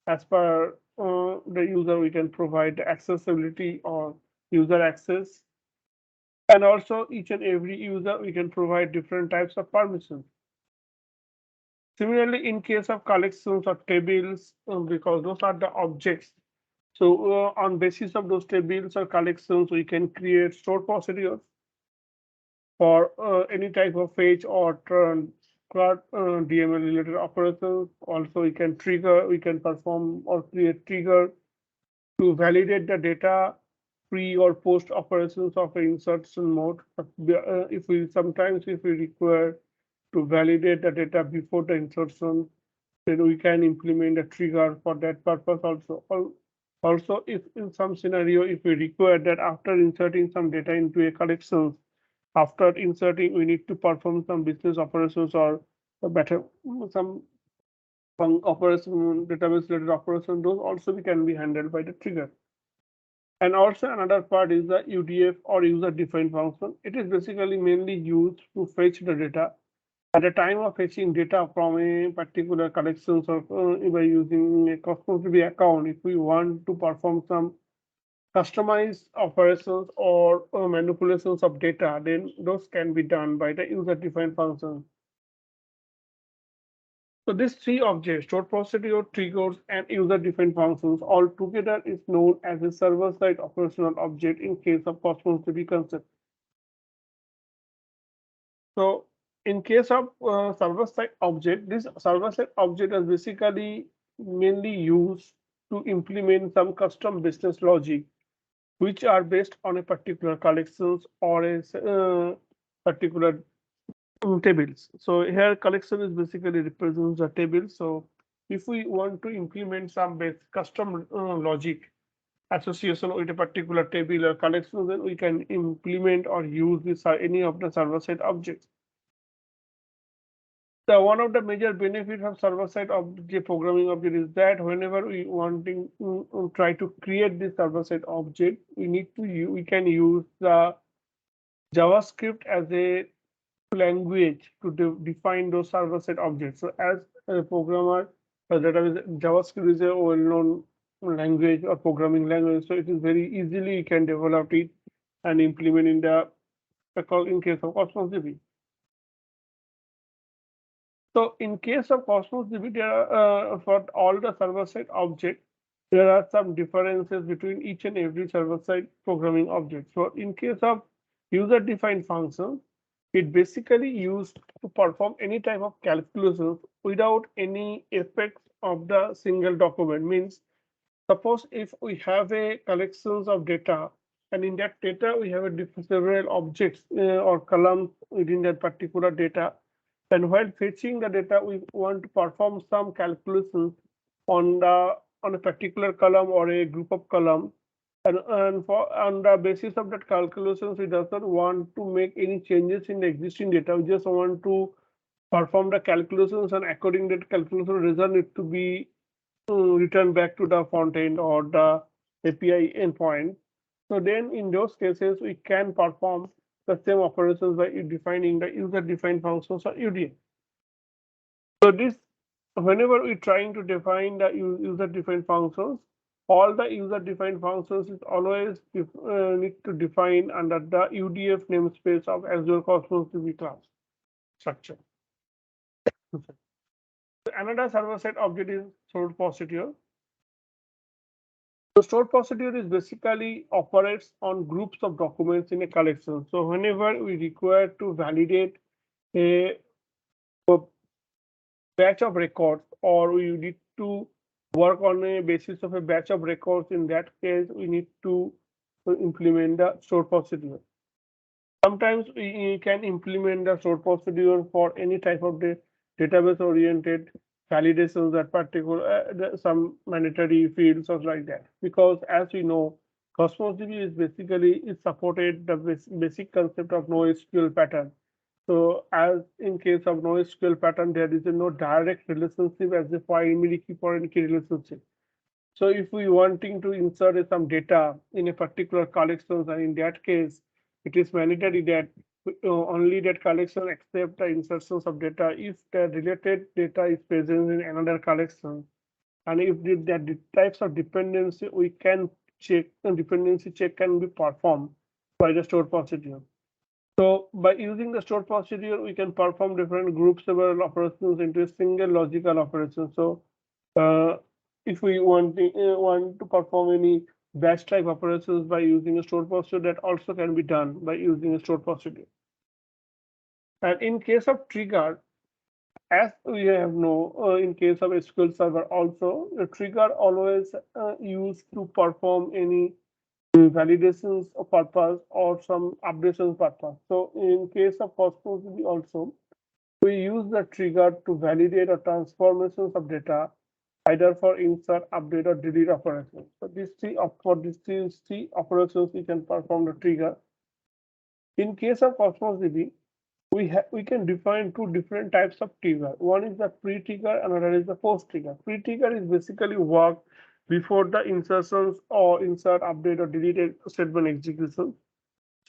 As per the user, we can provide the accessibility or user access. And also each and every user, we can provide different types of permissions. Similarly, in case of collections or tables, because those are the objects. So on basis of those tables or collections, we can create stored procedures. for any type of fetch or DML related operations. Also, we can perform or create trigger to validate the data pre or post operations of an insertion mode. If we require to validate the data before the insertion, then we can implement a trigger for that purpose also. Also, if in some scenario, if we require that after inserting some data into a collection, after inserting, we need to perform some business operations or better some operation, database related operation, those also can be handled by the trigger. And also another part is the UDF or user defined function. It is basically mainly used to fetch the data. At the time of fetching data from a particular collection, or by using a Cosmos DB account, if we want to perform some customized operations or manipulations of data, then those can be done by the user defined function. So these three objects, stored procedure, triggers, and user-defined functions, all together is known as a server-side operational object in case of Cosmos DB concept. So in case of server-side object, this server-side object is basically mainly used to implement some custom business logic, which are based on a particular collections or a particular tables. So here collection is basically represents a table. So if we want to implement some custom logic association with a particular table or collection, then we can implement or use this any of the server-side objects. So one of the major benefits of server-side object programming object is that whenever we wanting to try to create this server-side object, we can use the JavaScript as a language to define those server-side objects. So as a programmer, JavaScript is a well-known language or programming language. So it is very easily you can develop it and implement in case of Cosmos DB. So in case of Cosmos DB, for all the server-side objects, there are some differences between each and every server-side programming object. So in case of user-defined functions, it basically used to perform any type of calculations without any effects of the single document. Means, suppose if we have a collections of data, and in that data we have several objects or columns within that particular data, and while fetching the data, we want to perform some calculations on a particular column or a group of columns. And on the basis of that calculations, we doesn't want to make any changes in the existing data. We just want to perform the calculations, and according to that calculation result need to be returned back to the front end or the API endpoint. So then in those cases, we can perform the same operations by defining the user-defined functions or UDF. So this, whenever we're trying to define the user-defined functions, all the user-defined functions is always need to define under the UDF namespace of Azure Cosmos DB class structure. Another server-side object is stored procedure. The stored procedure is basically operates on groups of documents in a collection. So whenever we require to validate a batch of records, or we need to work on a basis of a batch of records, in that case, we need to implement the stored procedure. Sometimes we can implement the stored procedure for any type of database-oriented validations, that particular some mandatory fields or like that. Because as we know, Cosmos DB is basically supported the basic concept of NoSQL pattern. So as in case of NoSQL pattern, there is no direct relationship as a primary key foreign key relationship. So if we wanting to insert some data in a particular collection, and in that case, it is mandatory that only that collection accept the insertions of data if the related data is present in another collection. And if the types of dependency we can check, and dependency check can be performed by the stored procedure. So by using the stored procedure, we can perform different group several operations into a single logical operation. So if we want to perform any batch type operations by using a stored procedure, that also can be done by using a stored procedure. And in case of trigger, as we have know, in case of SQL Server also, the trigger always used to perform any validations purpose or some updations purpose. So in case of Cosmos DB also, we use the trigger to validate or transformations of data, either for insert, update, or delete operations. So for these three operations, we can perform the trigger. In case of Cosmos DB, we can define two different types of trigger. One is the pre-trigger, another is the post-trigger. Pre-trigger is basically work before the insertions or insert, update, or deleted statement execution.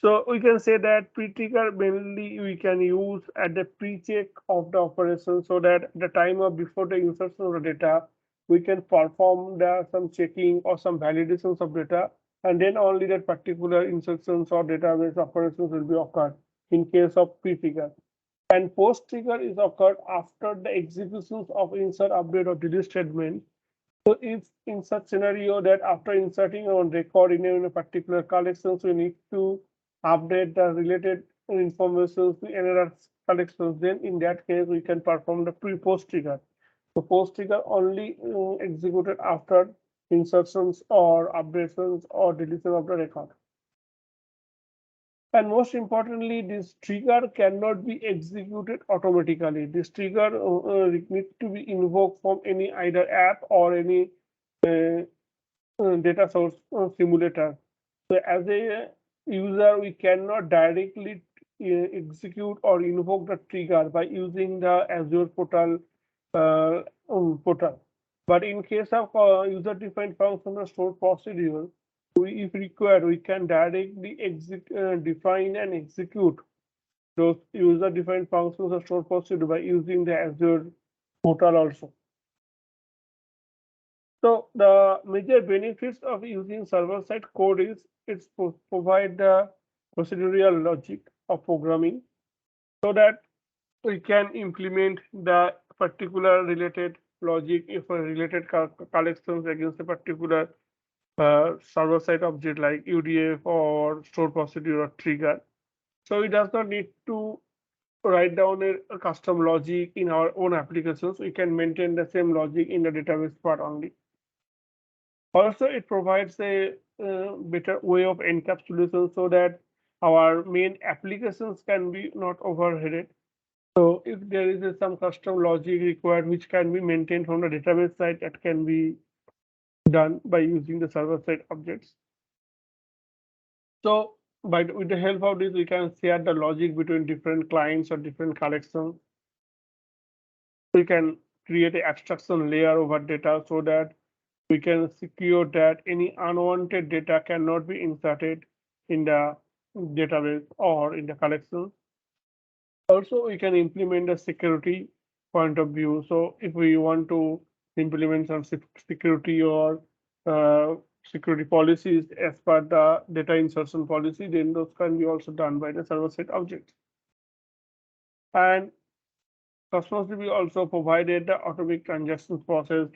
So we can say that pre-trigger mainly we can use at the pre-check of the operation, so that the time of before the insertion of the data, we can perform some checking or some validations of data, and then only that particular instructions or database operations will be occurred in case of pre-trigger. And post-trigger is occurred after the executions of insert, update, or delete statement. So if in such scenario that after inserting on record in a particular collections, we need to update the related information to another collections, then in that case we can perform the pre-post trigger. So post trigger only executed after insertions or updations or deletion of the record. And most importantly, this trigger cannot be executed automatically. This trigger needs to be invoked from any either app or any data source simulator. So as a user, we cannot directly execute or invoke the trigger by using the Azure portal. But in case of user-defined function or stored procedure, if required, we can directly define and execute those user-defined functions or stored procedure by using the Azure portal also. So the major benefits of using server-side code is it provide the procedural logic of programming, so that we can implement the particular related logic if a related collections against a particular server-side object like UDF or stored procedure or trigger. So it does not need to write down a custom logic in our own applications. We can maintain the same logic in the database part only. Also, it provides a better way of encapsulation, so that our main applications can be not overheaded. So if there is some custom logic required which can be maintained from the database side, that can be done by using the server-side objects. So with the help of this, we can share the logic between different clients or different collections. We can create an abstraction layer over data, so that we can secure that any unwanted data cannot be inserted in the database or in the collection. Also, we can implement a security point of view. So if we want to implement some security or security policies as per the data insertion policy, then those can be also done by the server-side object. And Cosmos DB also provided the automatic transaction process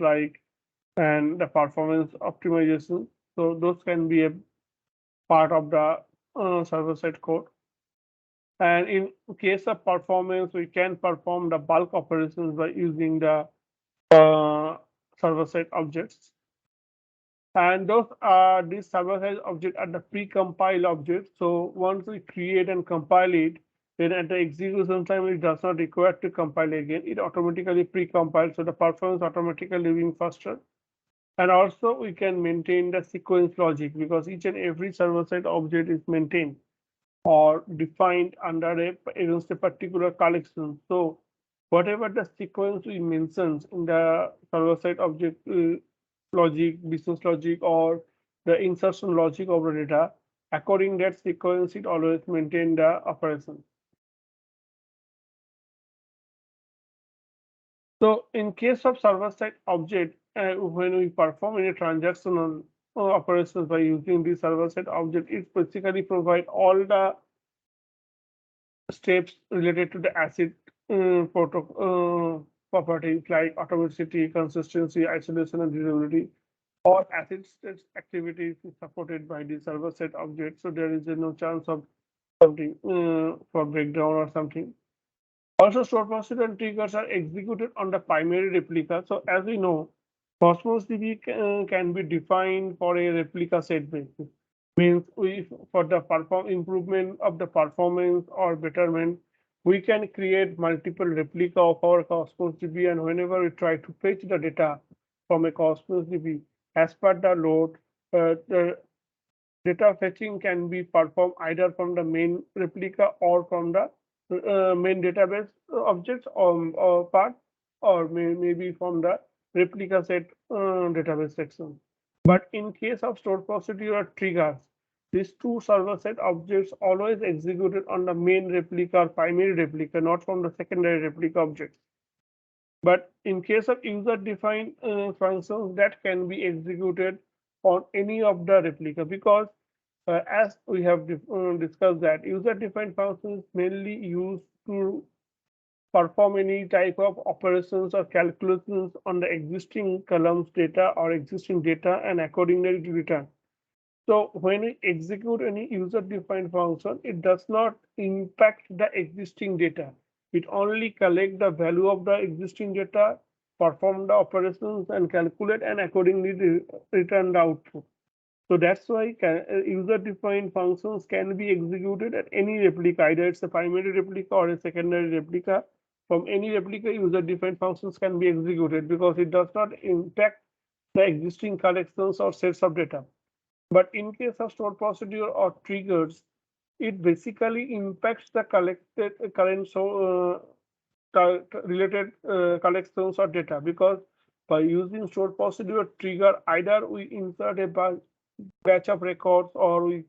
and the performance optimization. So those can be a part of the server-side code. And in case of performance, we can perform the bulk operations by using the server-side objects. And these server-side objects are the pre-compiled objects. So once we create and compile it, then at the execution time, it does not require to compile again. It automatically pre-compiles, so the performance automatically being faster. And also we can maintain the sequence logic, because each and every server-side object is maintained or defined against a particular collection. So whatever the sequence we mention in the server-side object logic, business logic, or the insertion logic of the data, according to that sequence, it always maintain the operation. So in case of server-side object, when we perform any transactional operations by using the server-side object, it basically provide all the steps related to the ACID properties like atomicity, consistency, isolation, and durability. All ACID activities is supported by the server-side object, so there is no chance of something for breakdown or something. Also, stored procedure and triggers are executed on the primary replica. So as we know, Cosmos DB can be defined for a replica set basis. Means for the improvement of the performance or betterment, we can create multiple replica of our Cosmos DB, and whenever we try to fetch the data from a Cosmos DB as per the load, the data fetching can be performed either from the main replica or from the main database objects or part, or maybe from the replica set database section. But in case of stored procedure or triggers, these two server set objects always executed on the main replica or primary replica, not from the secondary replica objects. But in case of user-defined functions, that can be executed on any of the replica, because as we have discussed, that user-defined functions mainly used to perform any type of operations or calculations on the existing columns data or existing data, and accordingly to return. So when we execute any user-defined function, it does not impact the existing data. It only collect the value of the existing data, perform the operations and calculate, and accordingly return the output. So that's why user-defined functions can be executed at any replica, either it's a primary replica or a secondary replica. From any replica, user-defined functions can be executed because it does not impact the existing collections or sets of data. But in case of stored procedure or triggers, it basically impacts the collected current related collections or data, because by using stored procedure trigger, either we insert a batch of records, or we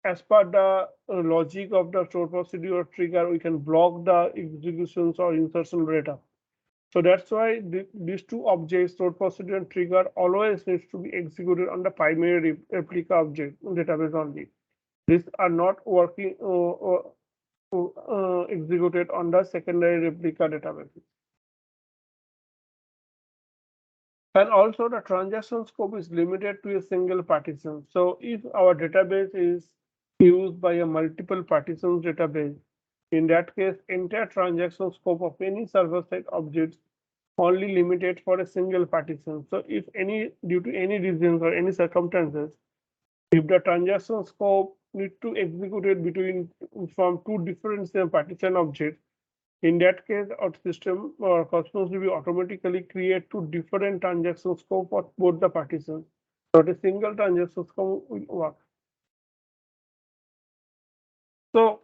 as per the logic of the stored procedure trigger, we can block the executions or insertion data. So that's why these two objects, stored procedure and trigger, always needs to be executed on the primary replica object database only. These are not working executed on the secondary replica databases. And also the transaction scope is limited to a single partition. So if our database is used by a multiple partitions database, in that case, entire transaction scope of any server-side objects only limited for a single partition. So if due to any reasons or any circumstances, if the transaction scope need to execute it from two different partition objects, in that case, our system or Cosmos DB automatically create two different transaction scope for both the partitions. Not a single transaction scope will work. So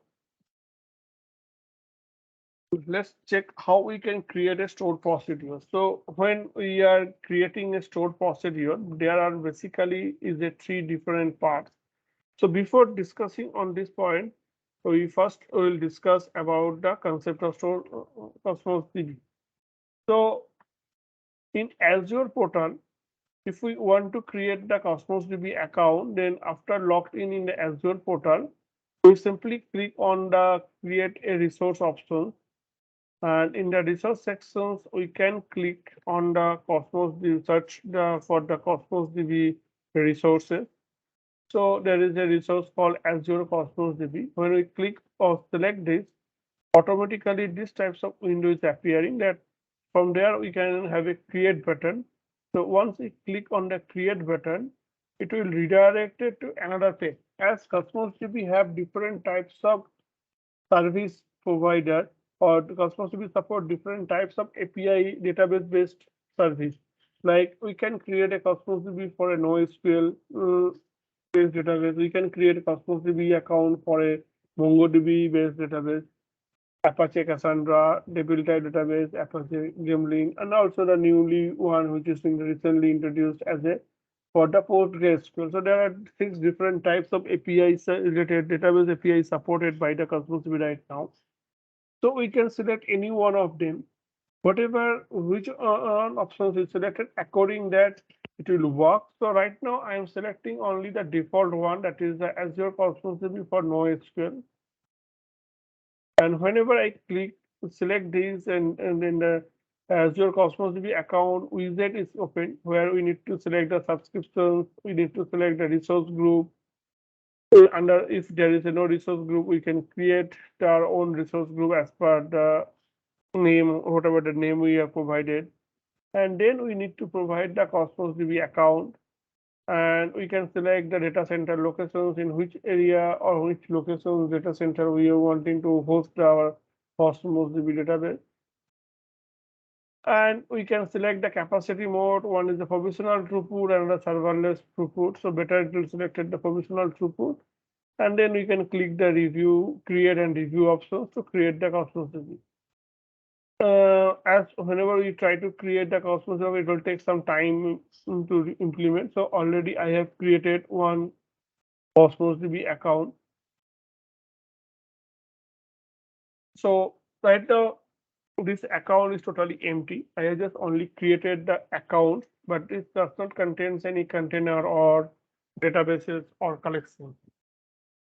let's check how we can create a stored procedure. So when we are creating a stored procedure, there are basically three different parts. So before discussing on this point, we first will discuss about the concept of stored Cosmos DB. So in Azure portal, if we want to create the Cosmos DB account, then after logged in the Azure portal, we simply click on the create a resource option. And in the resource sections, we can click on the Cosmos DB, search for the Cosmos DB resources. So there is a resource called Azure Cosmos DB. When we click or select this, automatically these types of windows appearing. That from there we can have a create button. So once we click on the create button, it will redirect it to another page. As Cosmos DB have different types of service provider, or Cosmos DB support different types of API database based service. Like we can create a Cosmos DB for a NoSQL based database. We can create a Cosmos DB account for a MongoDB based database, Apache Cassandra, Devil type database, Apache Gremlin, and also the newly one which is recently introduced as a for the PostgreSQL. So there are 6 different types of APIs related database APIs supported by the Cosmos DB right now. So we can select any one of them. Whatever which options is selected, according that it will work. So right now I am selecting only the default one, that is the Azure Cosmos DB for NoSQL. And whenever I select these, and then the Azure Cosmos DB account widget is open, where we need to select the subscriptions, we need to select the resource group, under if there is a no resource group, we can create our own resource group as per the name, whatever the name we have provided. And then we need to provide the Cosmos DB account, and we can select the data center locations, in which area or which locations data center we are wanting to host our Cosmos DB database. And we can select the capacity mode. One is the provisional throughput and the serverless throughput. So better it will select the provisional throughput. And then we can click the review, create and review options to create the Cosmos DB. As whenever we try to create the Cosmos DB, it will take some time to implement. So already I have created one Cosmos DB account. So right now, this account is totally empty. I have just only created the account, but it does not contain any container or databases or collection.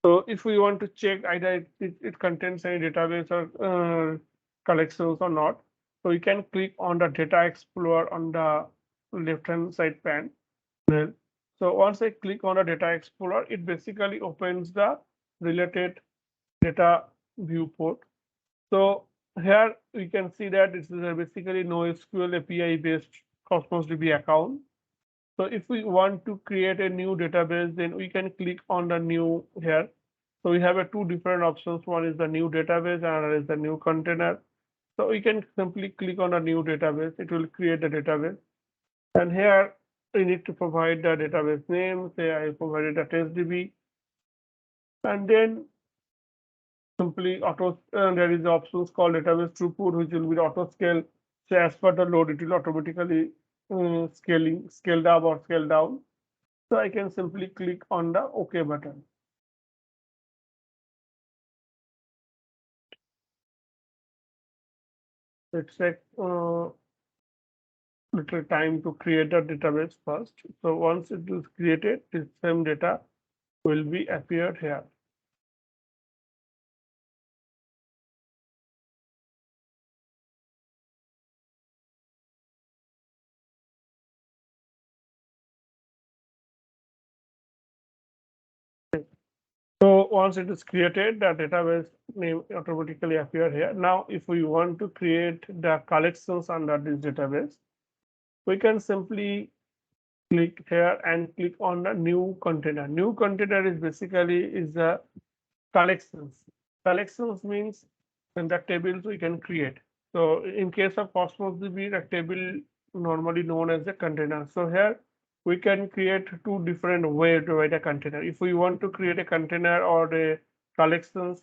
So if we want to check either it contains any database or collections or not, so we can click on the Data Explorer on the left-hand side panel. So once I click on the Data Explorer, it basically opens the related data viewport. So here we can see that this is basically NoSQL API based Cosmos DB account. So if we want to create a new database, then we can click on the new here. So we have two different options. One is the new database and another is the new container. So we can simply click on a new database. It will create the database. And here we need to provide the database name. Say I provided a test DB. And then simply there is options called database throughput, which will be auto scale. So as per the load, it will automatically scaled up or scaled down. So I can simply click on the OK button. It takes little time to create the database first. So once it is created, this same data will be appeared here. So once it is created, the database name automatically appear here. Now, if we want to create the collections under this database, we can simply click here and click on the new container. New container is basically the collections. Collections means the tables we can create. So in case of Cosmos DB, the table normally known as a container. So here we can create two different ways to write a container. If we want to create a container or a collections,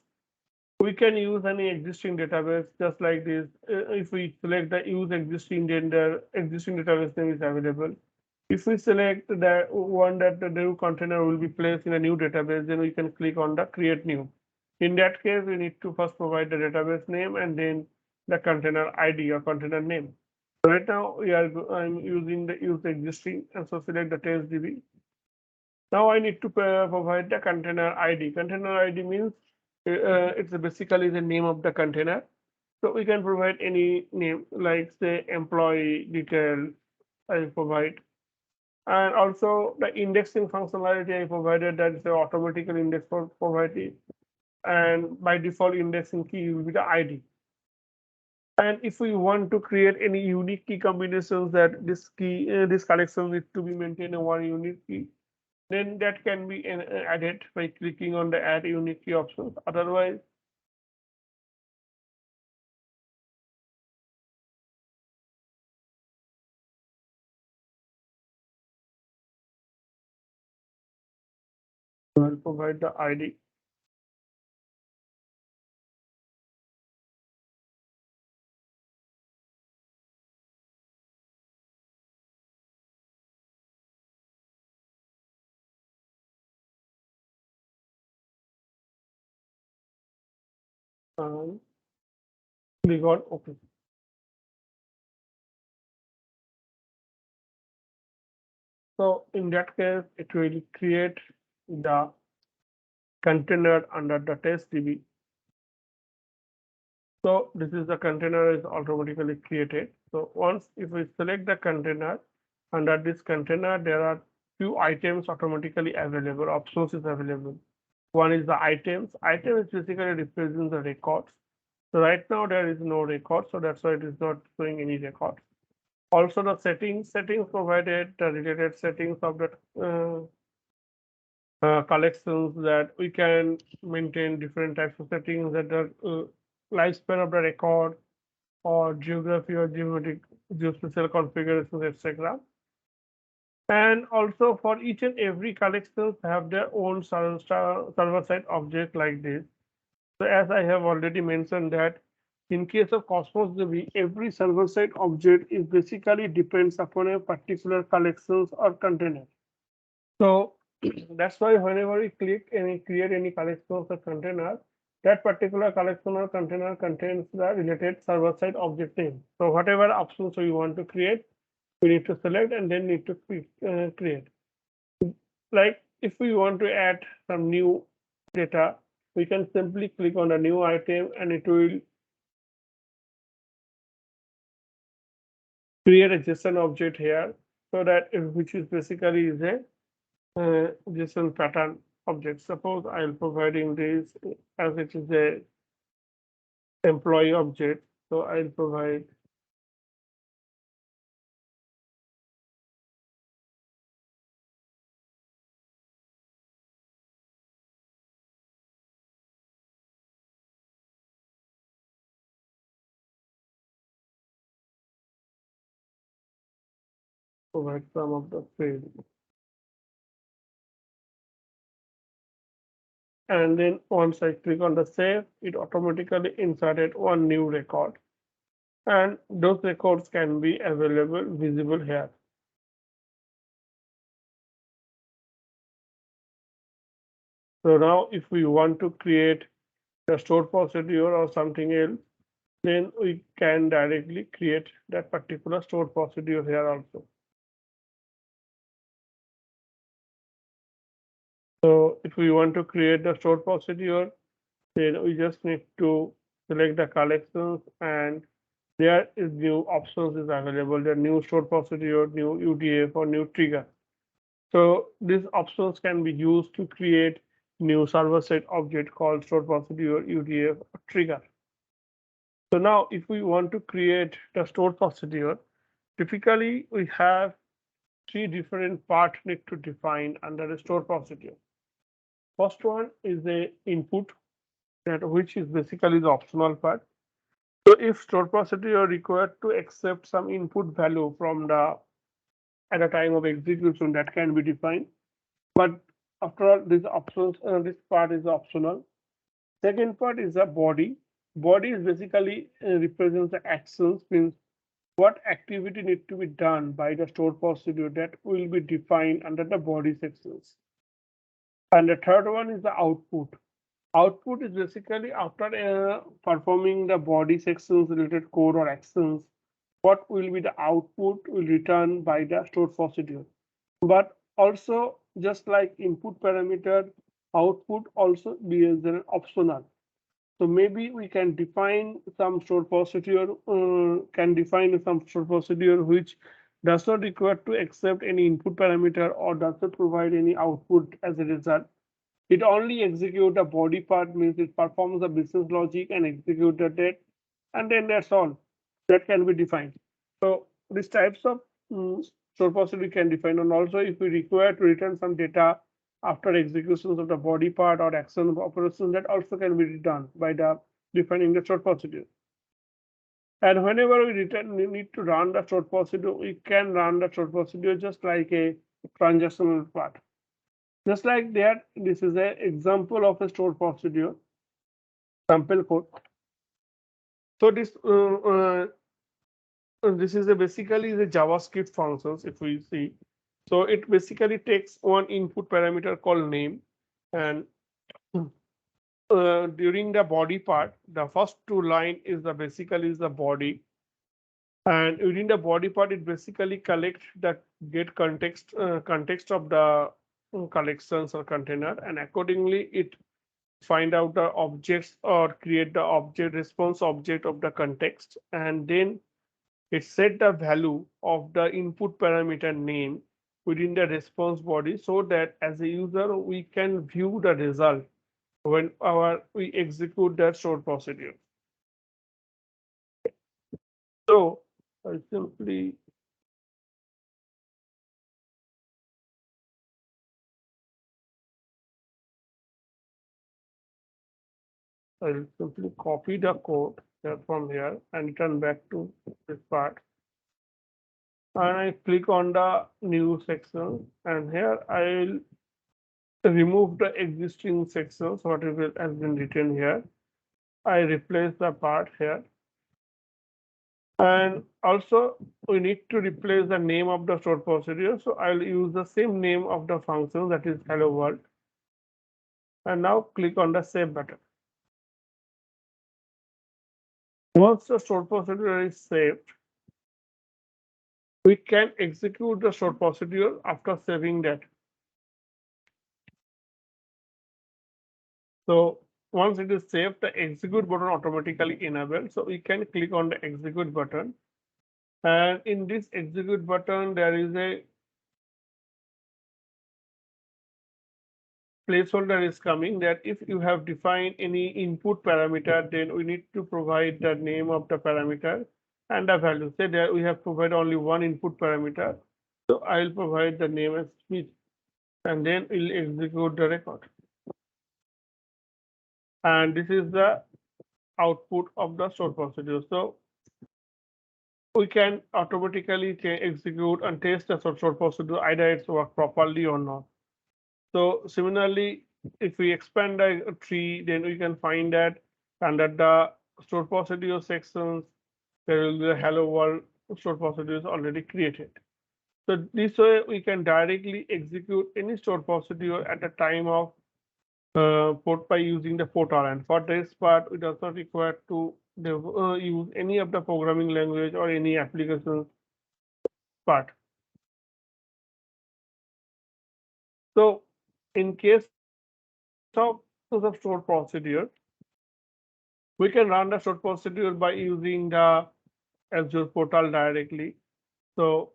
we can use any existing database just like this. If we select the use existing, then the existing database name is available. If we select the one that the new container will be placed in a new database, then we can click on the create new. In that case, we need to first provide the database name and then the container ID or container name. Right now, I'm using the use existing, and so select the test DB. Now I need to provide the container ID. Container ID means it's basically the name of the container. So we can provide any name, like say employee detail. I provide. And also the indexing functionality I provided, that is the automatically index for provided. And by default indexing key will be the ID. And if we want to create any unique key combinations that this key, this collection needs to be maintained in one unique key, then that can be added by clicking on the add unique key options. Otherwise, we'll provide the ID. And click on OK. So in that case, it will create the container under the test DB. So this is the container is automatically created. So once if we select the container, under this container, there are few items automatically available, options is available. One is the items. Item is basically represents the records. So right now there is no record, so that's why it is not showing any records. Also the settings provided the related settings of the collections, that we can maintain different types of settings, that the lifespan of the record, or geography or geospatial configurations, etc. And also for each and every collections have their own server-side object like this. So as I have already mentioned that in case of Cosmos DB, every server-side object is basically depends upon a particular collections or container. So that's why whenever we click and create any collections or container, that particular collection or container contains the related server-side object name. So whatever options we want to create, we need to select and then need to create. Like if we want to add some new data, we can simply click on a new item and it will create a JSON object here, so that which is basically is a JSON pattern object. Suppose I'll providing this as it is a employee object, so I'll provide some of the field. And then once I click on the save, it automatically inserted one new record. And those records can be visible here. So now if we want to create a stored procedure or something else, then we can directly create that particular stored procedure here also. So if we want to create the stored procedure, then we just need to select the collections, and there is new options is available. The new stored procedure, new UDF, or new trigger. So these options can be used to create new server-side object called stored procedure, UDF, or trigger. So now if we want to create the stored procedure, typically we have three different parts need to define under the stored procedure. First one is the input, that which is basically the optional part. So if stored procedure required to accept some input value from the at a time of execution, that can be defined. But after all, these options, this part is optional. Second part is the body. Body is basically represents the actions, means what activity need to be done by the stored procedure, that will be defined under the body sections. And the third one is the output. Output is basically after performing the body sections related code or actions, what will be the output will return by the stored procedure. But also, just like input parameter, output also be as an optional. So maybe we can define some stored procedure, which does not require to accept any input parameter or does not provide any output as a result. It only executes the body part, means it performs the business logic and execute the date, and then that's all. That can be defined. So these types of stored procedure we can define, and also if we require to return some data after executions of the body part or action of operation, that also can be done by the defining the stored procedure. And whenever we need to run the stored procedure, we can run the stored procedure just like a transactional part. Just like that, this is an example of a stored procedure, sample code. So this is basically the JavaScript functions. If we see, so it basically takes one input parameter called name, and during the body part, the first two line is basically the body, and within the body part, it basically collects the get context of the collections or container, and accordingly it find out the objects or create the object response object of the context, and then it set the value of the input parameter name within the response body, so that as a user we can view the result when we execute that stored procedure. So I simply I'll simply copy the code from here and return back to this part. And I click on the new section, and here I'll remove the existing sections, whatever has been written here. I replace the part here. And also we need to replace the name of the stored procedure. So I'll use the same name of the function, that is hello world. And now click on the save button. Once the stored procedure is saved, we can execute the stored procedure after saving that. So once it is saved, the execute button automatically enabled. So we can click on the execute button. And in this execute button, there is a placeholder is coming that if you have defined any input parameter, then we need to provide the name of the parameter and the value. Say that we have provided only one input parameter. So I'll provide the name as speech, and then we'll execute the record. And this is the output of the stored procedure. So we can automatically execute and test the stored procedure, either it's work properly or not. So similarly, if we expand the tree, then we can find that under the stored procedure sections, there will be a hello world stored procedures already created. So this way we can directly execute any stored procedure at the time of port by using the portal. And for this part, it does not require to use any of the programming language or any application part. So in case of the stored procedure, we can run the stored procedure by using the Azure portal directly. So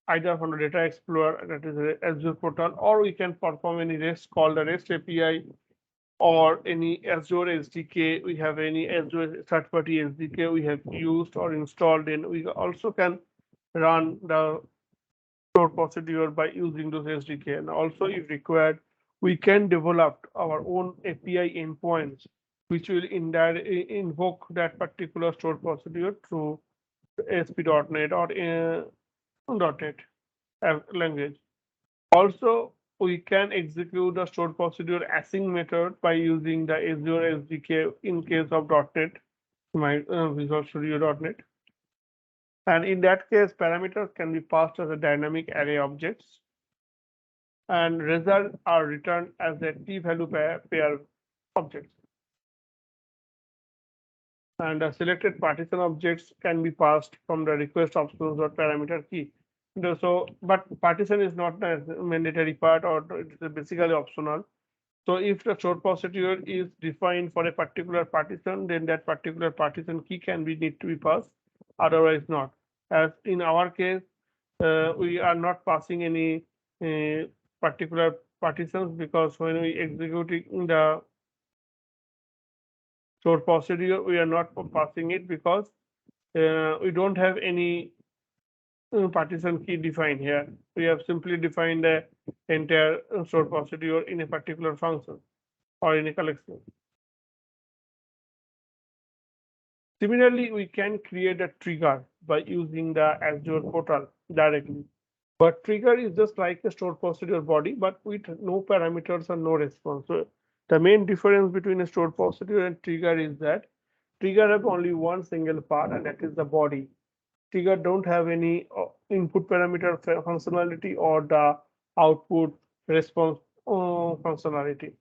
either from the Data Explorer, that is the Azure portal, or we can perform any REST call, the REST API, or any Azure SDK. We have any Azure third-party SDK we have used or installed, and we also can run the stored procedure by using those SDK. And also, if required, we can develop our own API endpoints, which will invoke that particular stored procedure through ASP.NET or .NET language. Also, we can execute the stored procedure async method by using the Azure SDK in case of .NET, Visual Studio.NET. And in that case, parameters can be passed as a dynamic array objects, and results are returned as a t-value pair objects. And the selected partition objects can be passed from the request options or parameter key. So, but partition is not a mandatory part, or it's basically optional. So if the stored procedure is defined for a particular partition, then that particular partition key need to be passed, otherwise not. As in our case, we are not passing any particular partitions, because when we executing the stored procedure, we are not passing it because we don't have any partition key defined here. We have simply defined the entire stored procedure in a particular function or in a collection. Similarly, we can create a trigger by using the Azure portal directly. But trigger is just like a stored procedure body, but with no parameters and no response. So the main difference between a stored procedure and trigger is that trigger have only one single part, and that is the body. Trigger don't have any input parameter functionality or the output response functionality.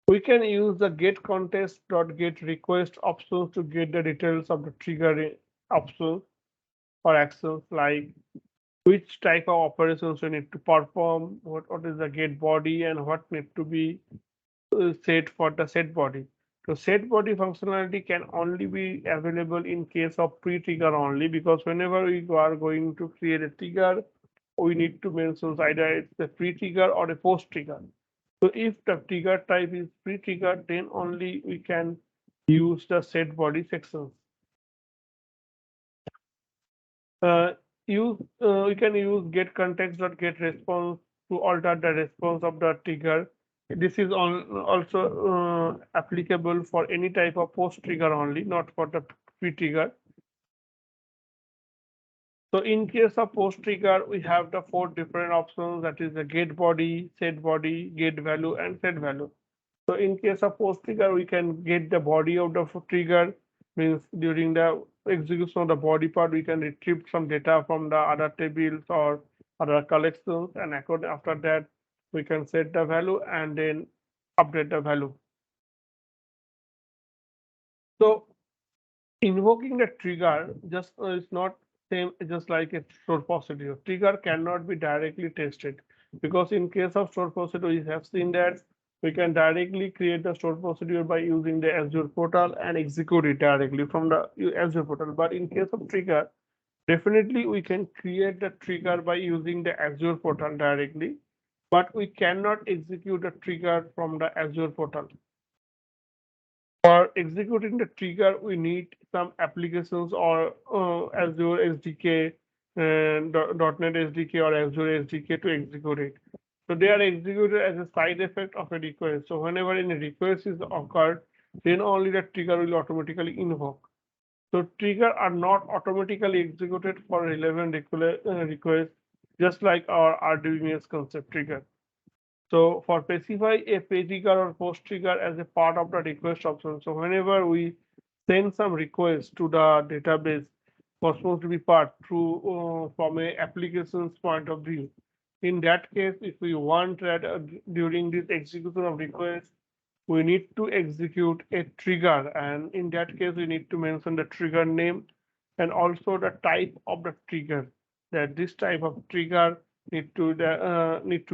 We can use the get context.get request options to get the details of the trigger options or actions, like which type of operations we need to perform, what is the get body, and what need to be set for the set body. So set body functionality can only be available in case of pre-trigger only, because whenever we are going to create a trigger, we need to mention either it's a pre-trigger or a post-trigger. So if the trigger type is pre-triggered, then only we can use the set body sections. We can use get context.get response to alter the response of the trigger. This is also applicable for any type of post trigger only, not for the pre-trigger. So in case of post trigger, we have the 4 different options, that is the get body, set body, get value, and set value. So in case of post trigger, we can get the body of the trigger, means during the execution of the body part, we can retrieve some data from the other tables or other collections, and after that, we can set the value and then update the value. So invoking the trigger just is not same just like a stored procedure. Trigger cannot be directly tested because in case of stored procedure, we have seen that we can directly create the stored procedure by using the Azure portal and execute it directly from the Azure portal. But in case of trigger, definitely we can create the trigger by using the Azure portal directly, but we cannot execute the trigger from the Azure portal. For executing the trigger, we need some applications or Azure SDK and .NET SDK or Azure SDK to execute it. So they are executed as a side effect of a request. So whenever any request is occurred, then only the trigger will automatically invoke. So trigger are not automatically executed for relevant requests, just like our RDBMS concept trigger. So for specify a page trigger or post trigger as a part of the request option. So whenever we send some request to the database Cosmos DB part through from a application's point of view. In that case, if we want that during this execution of request, we need to execute a trigger, and in that case, we need to mention the trigger name and also the type of the trigger. That this type of trigger need to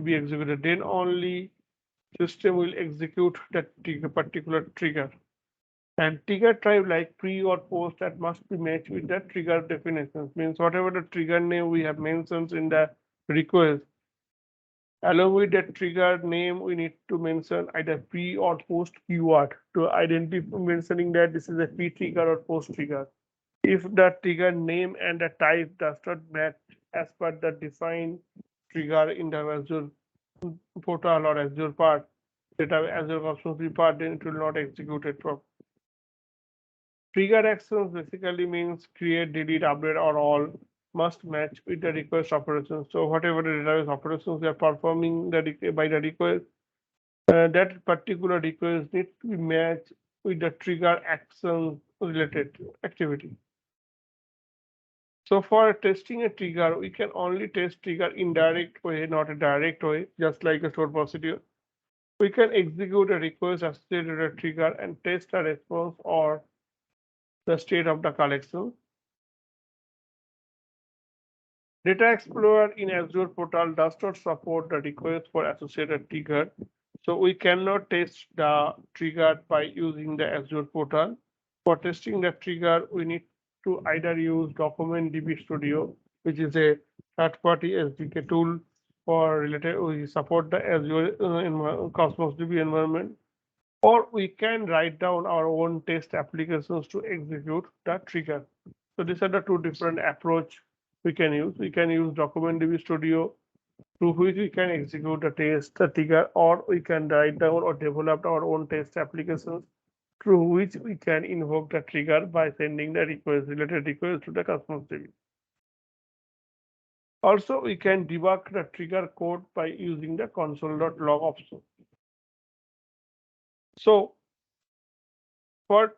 be executed. Then only system will execute that particular trigger. And trigger type like pre or post that must be matched with the trigger definitions. Means whatever the trigger name we have mentioned in the request, along with the trigger name, we need to mention either pre or post keyword to identify mentioning that this is a pre trigger or post trigger. If the trigger name and the type does not match as per the defined trigger in the Azure portal or Azure part, that Azure Cosmos DB part, then it will not execute it from. Trigger actions basically means create, delete, update, or all must match with the request operations. So whatever the database operations we are performing by the request, that particular request needs to be matched with the trigger action related activity. So for testing a trigger, we can only test trigger in direct way, not a direct way, just like a stored procedure. We can execute a request associated with a trigger and test a response or the state of the collection. Data Explorer in Azure portal does not support the request for associated trigger. So we cannot test the trigger by using the Azure portal. For testing the trigger, we need to either use Document DB Studio, which is a third-party SDK tool for related. We support the Azure Cosmos DB environment, or we can write down our own test applications to execute the trigger. So these are the 2 different approach we can use. We can use Document DB Studio, through which we can execute the test, the trigger, or we can write down or develop our own test applications through which we can invoke the trigger by sending the related request to the Cosmos DB. Also, we can debug the trigger code by using the console.log option. So, for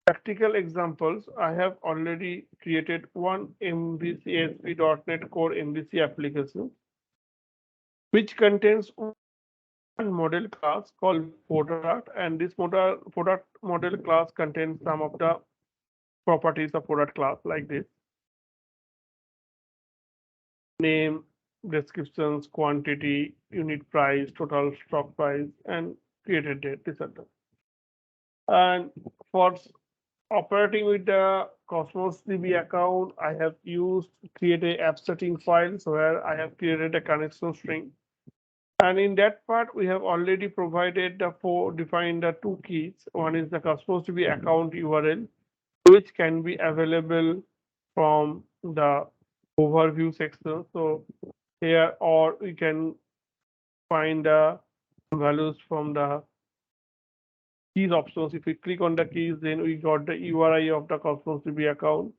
practical examples, I have already created one MVC core MVC application, which contains one model class called product, and this product model class contains some of the properties of product class like this: name, descriptions, quantity, unit price, total stock price, and created date, etc. And for operating with the Cosmos DB account, I have used create a app setting files where I have created a connection string And in that part, we have already provided defined the two keys. One is the Cosmos DB account URL, which can be available from the overview section. So here, or we can find the values from the keys options. If we click on the keys, then we got the URI of the Cosmos DB account,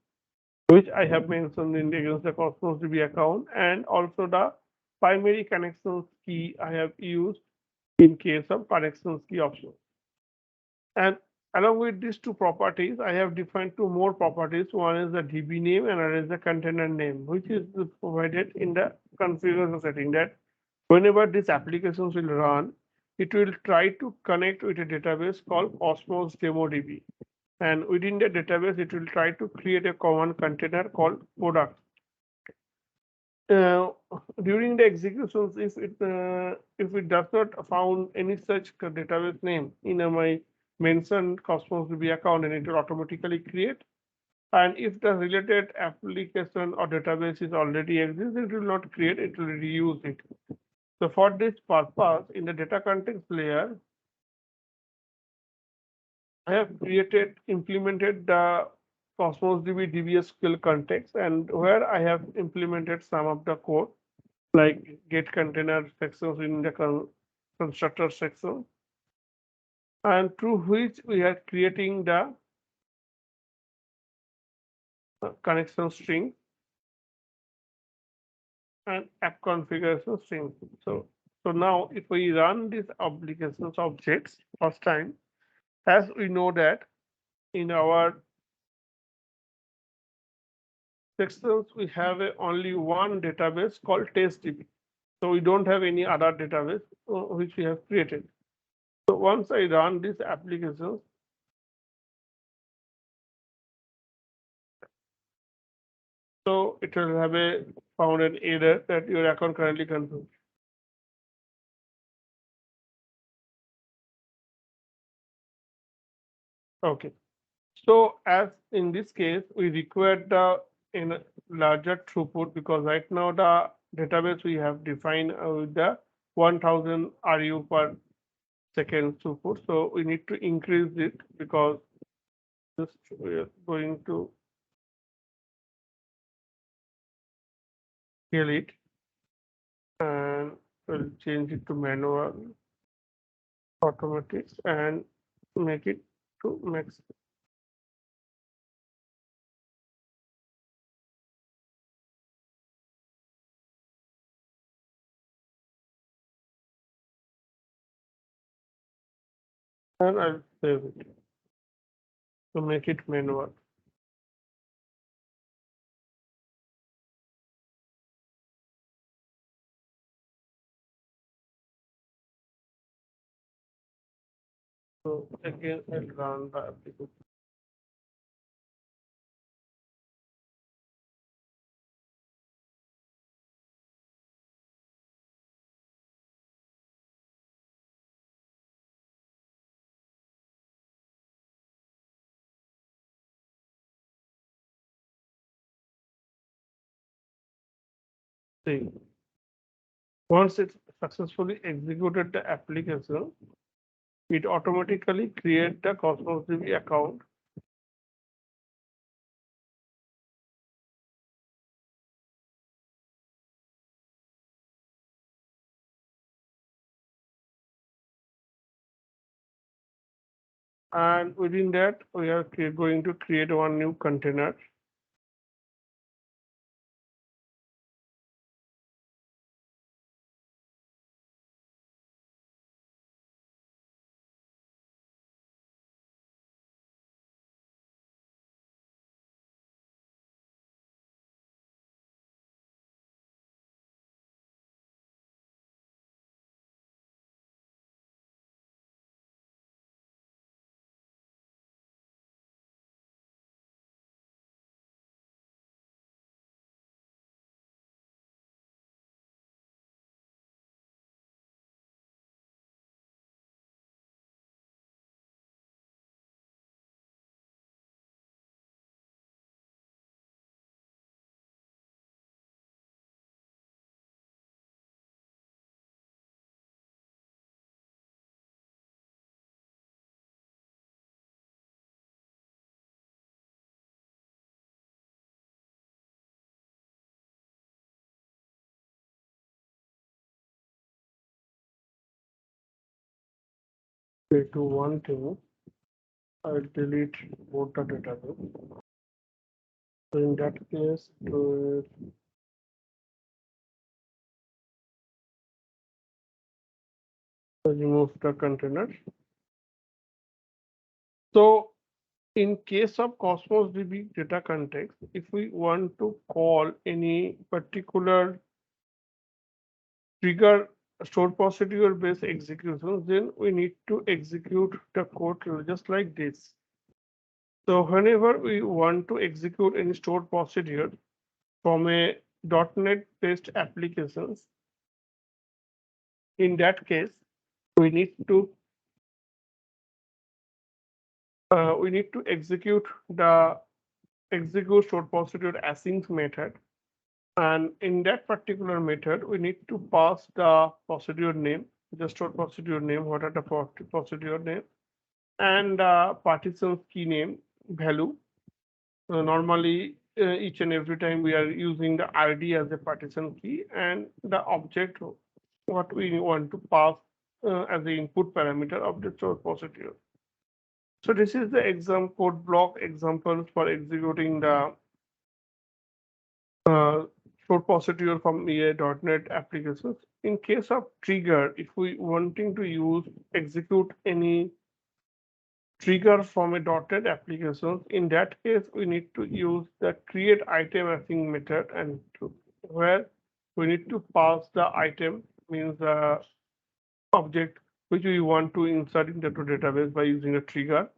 which I have mentioned in against the Cosmos DB account, and also the primary connections key I have used in case of connections key option. And along with these two properties, I have defined two more properties. One is the DB name and another is the container name, which is provided in the configuration setting, that whenever these applications will run, it will try to connect with a database called Cosmos Demo DB. And within the database, it will try to create a common container called product. During the executions, if it does not found any such database name in my mentioned Cosmos DB account, and it will automatically create. And if the related application or database is already exists, it will not create, it will reuse it. So for this purpose, in the data context layer, I have implemented the Cosmos DB DBSQL context, and where I have implemented some of the code like get container sections in the constructor section, and through which we are creating the connection string and app configuration string. So now if we run these applications objects first time, as we know that in our sections we have only one database called testDB. So we don't have any other database which we have created. So once I run these applications, so it will have found an error that your account currently confused. Okay. So as in this case, we require the in a larger throughput, because right now the database we have defined with the 1000 RU per second throughput. So we need to increase it, because just we are going to scale it, and we'll change it to manual, automatic, and make it to max. And I'll save it to make it manual. So again, I'll run the application. See, once it successfully executed the application, it automatically creates the Cosmos DB account. And within that, we are going to create one new container. do one thing. I'll delete both the database. So in that case, to remove the container. So in case of Cosmos DB data context, if we want to call any particular trigger stored procedure based executions, then we need to execute the code just like this. So whenever we want to execute any stored procedure from a .NET based applications, in that case, we need to execute the execute stored procedure async method. And in that particular method, we need to pass the procedure name, the stored procedure name, what are the procedure name, and partition key name value. Normally, each and every time we are using the ID as a partition key, and the object what we want to pass as the input parameter of the stored procedure. So this is the exam code block example for executing the stored procedure from a .NET applications. In case of trigger, if we wanting to execute any trigger from a .NET application, in that case, we need to use the create item async method, and where we need to pass the item, means the object which we want to insert into the database by using a trigger.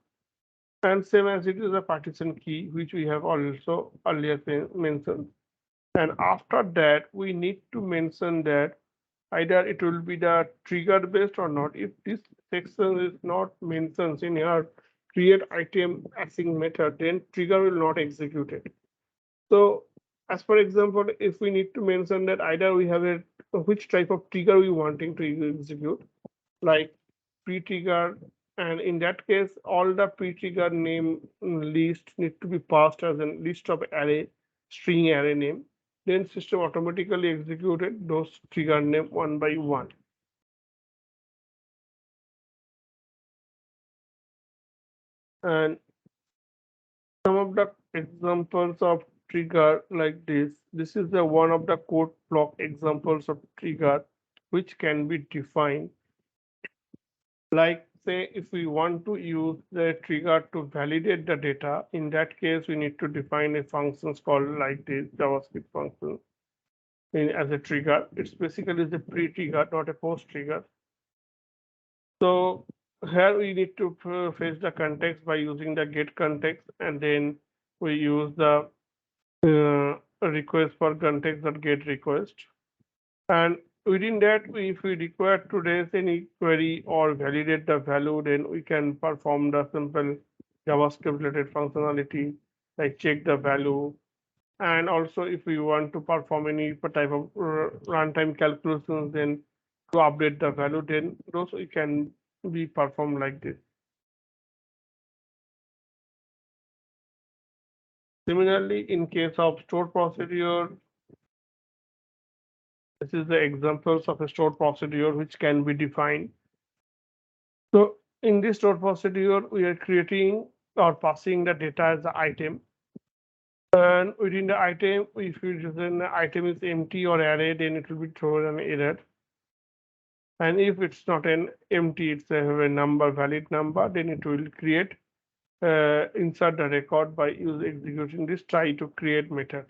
And same as it is a partition key, which we have also earlier mentioned. And after that, we need to mention that either it will be the trigger based or not. If this section is not mentioned in your create item async method, then trigger will not execute it. So as for example, if we need to mention that either we have which type of trigger we wanting to execute, like pre-trigger, and in that case, all the pre-trigger name list need to be passed as a list of array, string array name. Then system automatically executed those trigger name one by one. And some of the examples of trigger like this. This is the one of the code block examples of trigger which can be defined. Like say if we want to use the trigger to validate the data, in that case we need to define a function called like this JavaScript function as a trigger. It's basically the pre-trigger, not a post-trigger. So here we need to fetch the context by using the get context, and then we use the request for context.get request. And within that, if we require to raise any query or validate the value, then we can perform the simple JavaScript related functionality like check the value. And also if we want to perform any type of runtime calculations, then to update the value, then those we can be performed like this. Similarly, in case of stored procedure, this is the examples of a stored procedure which can be defined. So in this stored procedure, we are creating or passing the data as the item. And within the item, if the item is empty or array, then it will be thrown an error. And if it's not an empty, it's a number, valid number, then it will create, insert the record by executing this try to create method.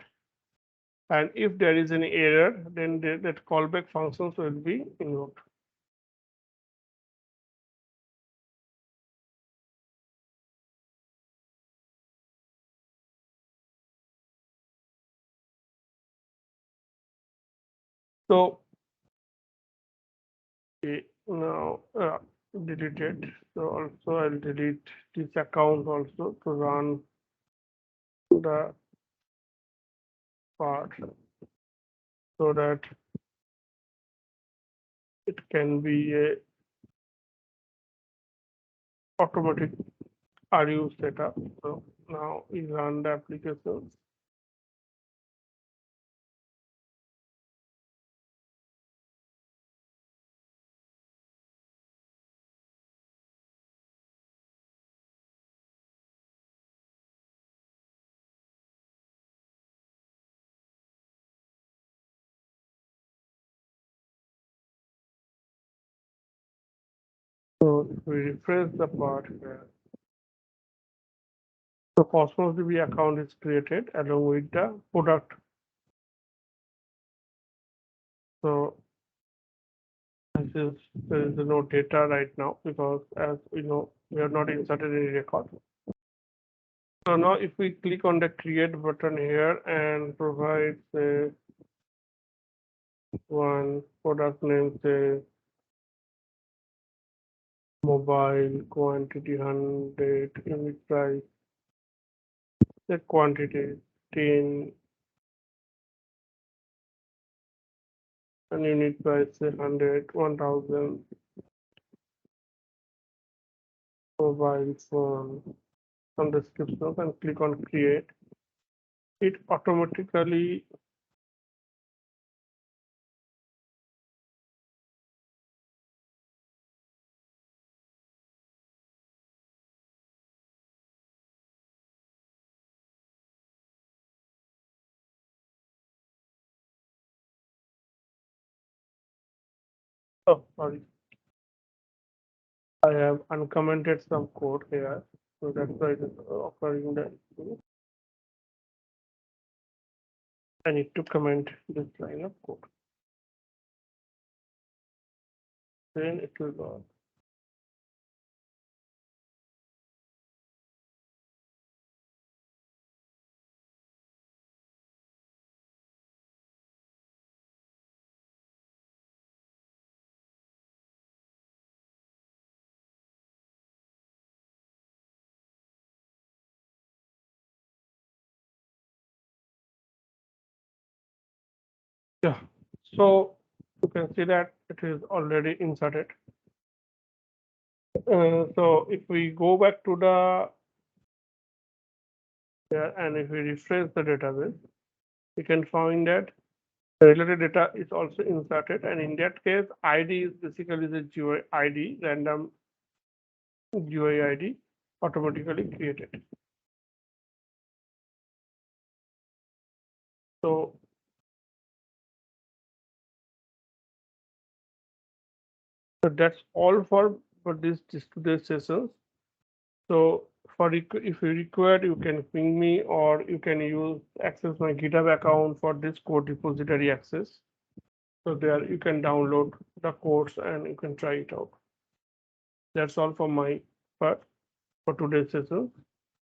And if there is an error, then that callback functions will be invoked. So now delete it. So also I'll delete this account also to run the part so that it can be a automatic RU setup. So now we run the application. So if we refresh the part here, the Cosmos DB account is created along with the product. So there is no data right now because, as we know, we have not inserted any record. So now if we click on the create button here and provide say one product name, say mobile quantity 100 unit price, the quantity 10 and unit price say 100, 1000 mobile phone, some descriptions and click on create. It automatically oh sorry, I have uncommented some code here, so that's why it is occurring that I need to comment this line of code. Then it will go. Yeah, so you can see that it is already inserted. So if we go back to the here and if we refresh the database, we can find that the related data is also inserted, and in that case, ID is basically the GUI ID, random GUI ID automatically created. So that's all for this today's sessions. So for if you require, you can ping me or you can use access my GitHub account for this code repository access. So there you can download the codes and you can try it out. That's all for my part for today's session.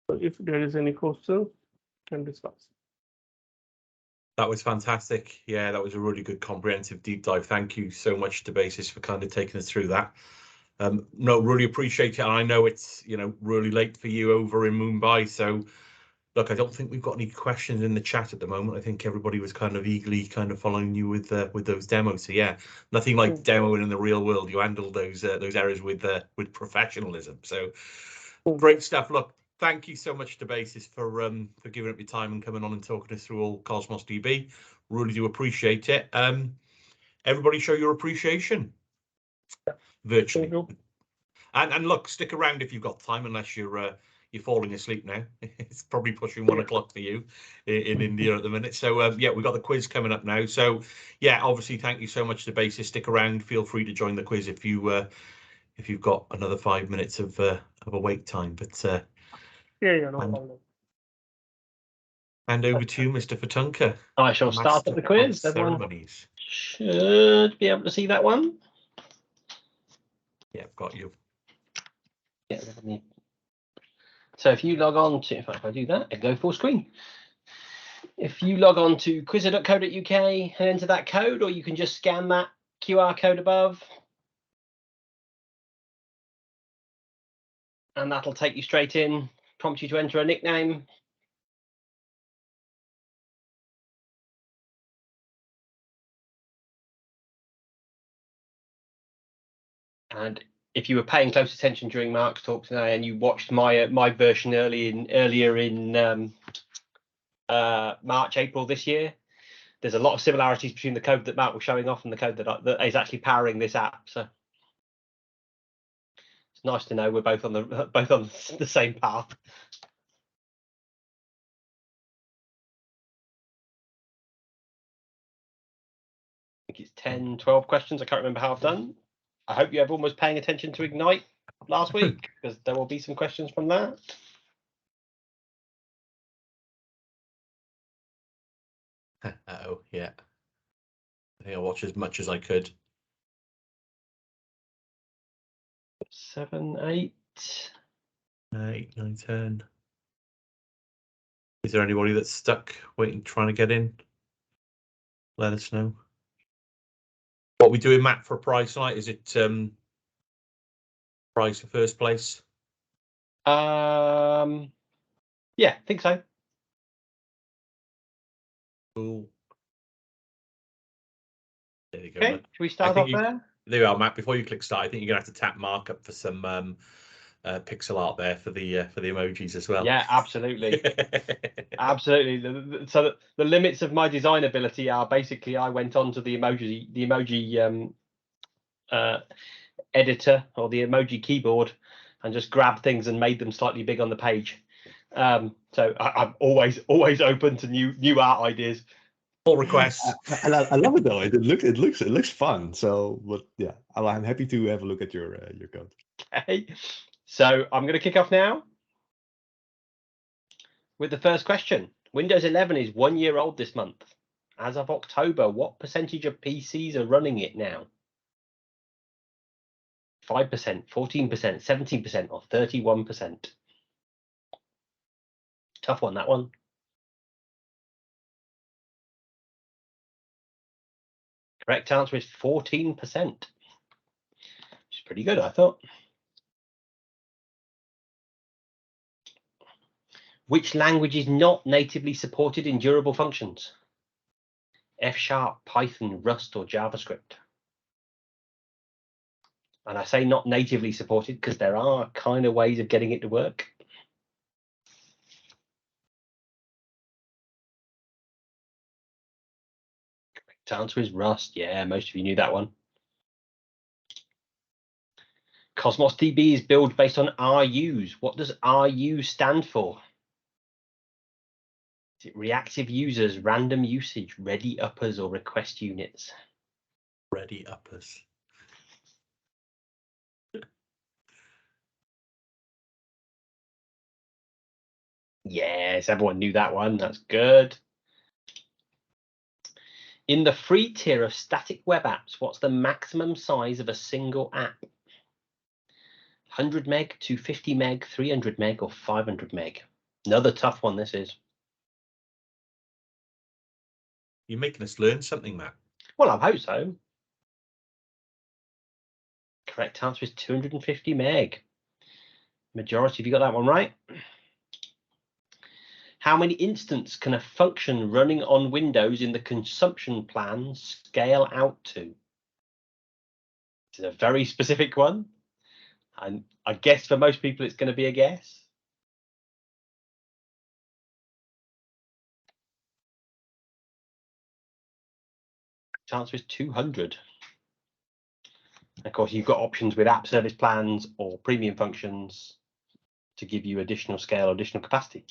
So if there is any questions, can discuss. That was fantastic. Yeah, that was a really good comprehensive deep dive. Thank you so much, Debasis, for kind of taking us through that. No, really appreciate it. And I know it's, you know, really late for you over in Mumbai. So look, I don't think we've got any questions in the chat at the moment. I think everybody was kind of eagerly kind of following you with those demos. So yeah, nothing like demoing in the real world. You handled those errors with professionalism. So great stuff. Look, thank you so much, Debasis, for giving up your time and coming on and talking us through all Cosmos DB. Really do appreciate it. Everybody show your appreciation virtually. And look, stick around if you've got time, unless you're falling asleep now. It's probably pushing 1 o'clock for you in India at the minute. So yeah, we've got the quiz coming up now. So yeah, obviously, thank you so much, Debasis. Stick around. Feel free to join the quiz if you've got another 5 minutes of awake time. But yeah, no problem. Hand over to you, Mr. Fatunka. I shall start up the quiz. Everyone Ceremonies. should be able to see that one. Yeah, I've got you. Yeah. So if you log on to, if I do that, it go full screen. If you log on to quizzer.co.uk and enter that code, or you can just scan that QR code above, and that'll take you straight in, prompt you to enter a nickname. And if you were paying close attention during Marc's talk today, and you watched my version earlier in March, April this year, there's a lot of similarities between the code that Marc was showing off and the code that is actually powering this app. So it's nice to know we're both on the same path. I think it's 10, 12 questions. I can't remember how I've done. I hope you everyone was paying attention to Ignite last week, because there will be some questions from that. Oh, yeah. I think I watched as much as I could. 7, 8. 8, 9, 10. Is there anybody that's stuck waiting, trying to get in? Let us know. What we doing, Matt, for a prize tonight? Is it prize for first place? Yeah, I think so. Cool. There you go. Okay, Matt. should we start off there? There you are, Matt. Before you click start, I think you're gonna have to tap Mark up for some pixel art there for the emojis as well. Yeah, absolutely. Absolutely. So the limits of my design ability are basically I went on to the emoji editor or the emoji keyboard and just grabbed things and made them slightly big on the page. So I'm always open to new art ideas. Pull requests. I love it though. It looks fun. So, but yeah, I'm happy to have a look at your code. Okay, so I'm going to kick off now with the first question. Windows 11 is 1 year old this month. As of October, what percentage of PCs are running it now? 5%, 14%, 17%, or 31%? Tough one, that one. Correct answer is 14%. Which is pretty good, I thought. Which language is not natively supported in durable functions? F#, Python, Rust, or JavaScript? And I say not natively supported because there are kind of ways of getting it to work. Correct answer is Rust. Yeah, most of you knew that one. Cosmos DB is built based on RUs. What does RU stand for? Is it reactive users, random usage, ready uppers, or request units? Ready uppers. Yes, everyone knew that one. That's good. In the free tier of static web apps, what's the maximum size of a single app? 100 meg, 250 meg, 300 meg, or 500 meg? Another tough one, this is. You're making us learn something, Matt. Well, I hope so. Correct answer is 250 meg. Majority, have you got that one right? How many instances can a function running on Windows in the consumption plan scale out to? It's a very specific one. And I guess for most people, it's going to be a guess. The answer is 200. Of course, you've got options with app service plans or premium functions to give you additional scale, additional capacity.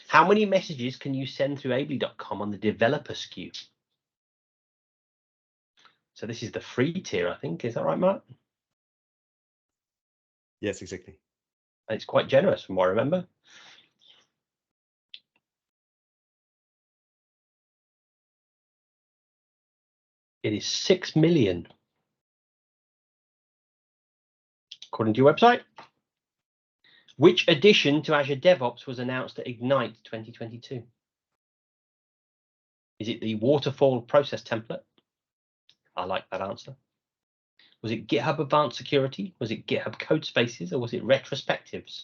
How many messages can you send through ably.com on the developer SKU? So this is the free tier, I think. Is that right, Mark? Yes, exactly. It's quite generous from what I remember. It is 6 million. According to your website. Which addition to Azure DevOps was announced at Ignite 2022? Is it the waterfall process template? I like that answer. Was it GitHub Advanced Security? Was it GitHub Code Spaces? Or was it retrospectives?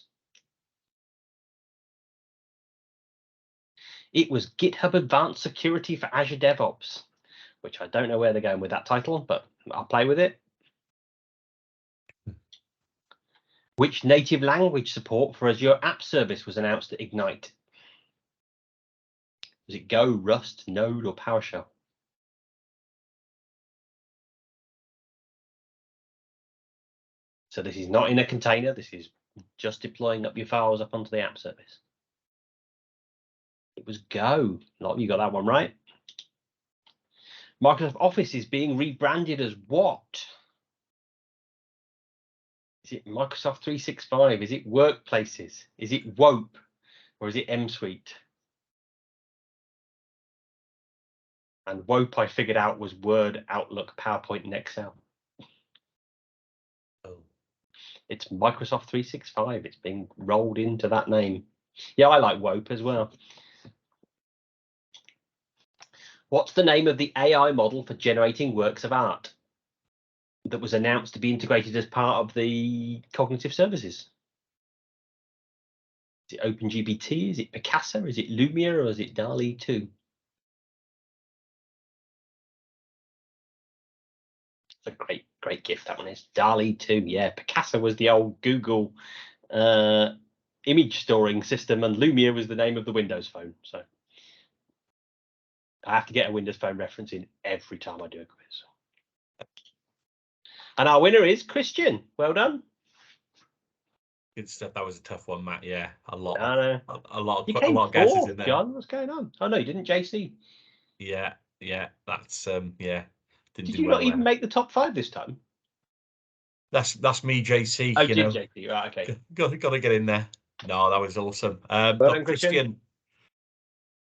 It was GitHub Advanced Security for Azure DevOps, which I don't know where they're going with that title, but I'll play with it. Which native language support for Azure App Service was announced at Ignite? Was it Go, Rust, Node, or PowerShell? So this is not in a container. This is just deploying up your files up onto the app service. It was Go. A lot of you got that one right. Microsoft Office is being rebranded as what? Is it Microsoft 365? Is it Workplaces? Is it WOPE? Or is it M Suite? And WOPE I figured out was Word, Outlook, PowerPoint, and Excel. Oh. It's Microsoft 365. It's being rolled into that name. Yeah, I like WOPE as well. What's the name of the AI model for generating works of art that was announced to be integrated as part of the cognitive services? Is it OpenGPT? Is it Picasso? Is it Lumia? Or is it DALL-E 2? It's a great gift, that one is. DALL-E 2, yeah. Picasso was the old Google image storing system, and Lumia was the name of the Windows phone. So I have to get a Windows Phone reference in every time I do a quiz. And our winner is Christian. Well done. Good stuff. That was a tough one, Matt. Yeah, a lot You of came guesses fourth, in there. John. What's going on? Oh no, you didn't, JC. Yeah, that's yeah. Did you not even make the top 5 this time? That's me, JC. Oh, you know, JC? Right, okay. Got to get in there. No, that was awesome. Well look, done, Christian.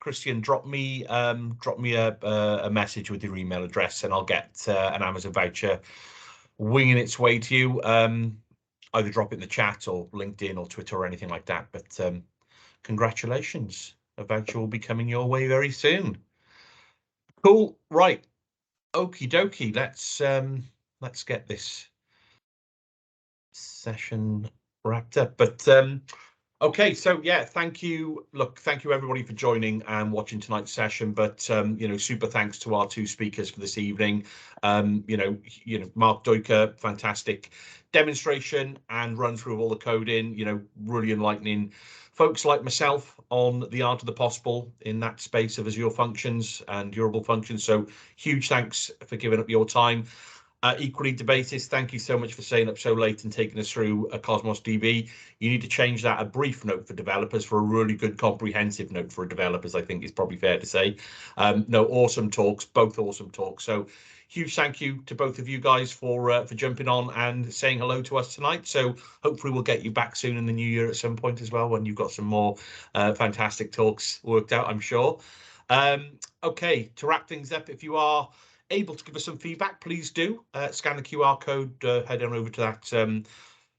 Christian, drop me a message with your email address, and I'll get an Amazon voucher winging its way to you. Either drop it in the chat or LinkedIn or Twitter or anything like that. But congratulations, a voucher will be coming your way very soon. Cool, right? Okie dokie. Let's get this session wrapped up. But okay, so yeah, thank you. Look, thank you everybody for joining and watching tonight's session. But you know, super thanks to our 2 speakers for this evening. You know, Marc Duiker, fantastic demonstration and run through of all the coding. You know, really enlightening folks like myself on the art of the possible in that space of Azure functions and durable functions. So huge thanks for giving up your time. Equally, Debasis, thank you so much for staying up so late and taking us through a Cosmos DB. You need to change that a brief note for developers for a really good comprehensive note for developers, I think is probably fair to say. No, awesome talks, both awesome talks. So huge thank you to both of you guys for jumping on and saying hello to us tonight. So hopefully we'll get you back soon in the new year at some point as well, when you've got some more fantastic talks worked out, I'm sure. Okay, to wrap things up, if you are able to give us some feedback, please do scan the QR code, head on over to that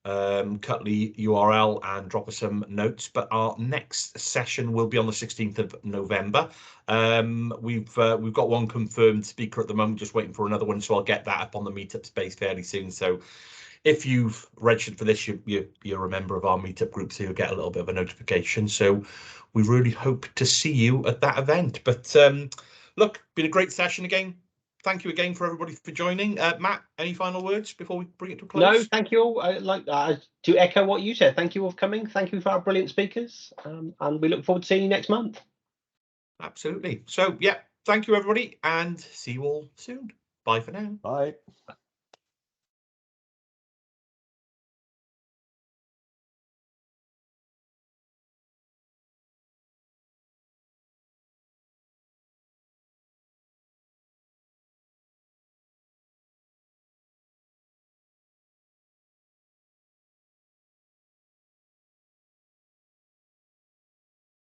Cutley URL and drop us some notes. But our next session will be on the 16th of November. We've got one confirmed speaker at the moment, just waiting for another one, so I'll get that up on the meetup space fairly soon. So if you've registered for this, you're a member of our meetup group, so you'll get a little bit of a notification. So we really hope to see you at that event. But look, been a great session again. Thank you again for everybody for joining. Matt, any final words before we bring it to a close? No, thank you all. I'd like to echo what you said. Thank you all for coming. Thank you for our brilliant speakers. And we look forward to seeing you next month. Absolutely. So, yeah, thank you, everybody, and see you all soon. Bye for now. Bye.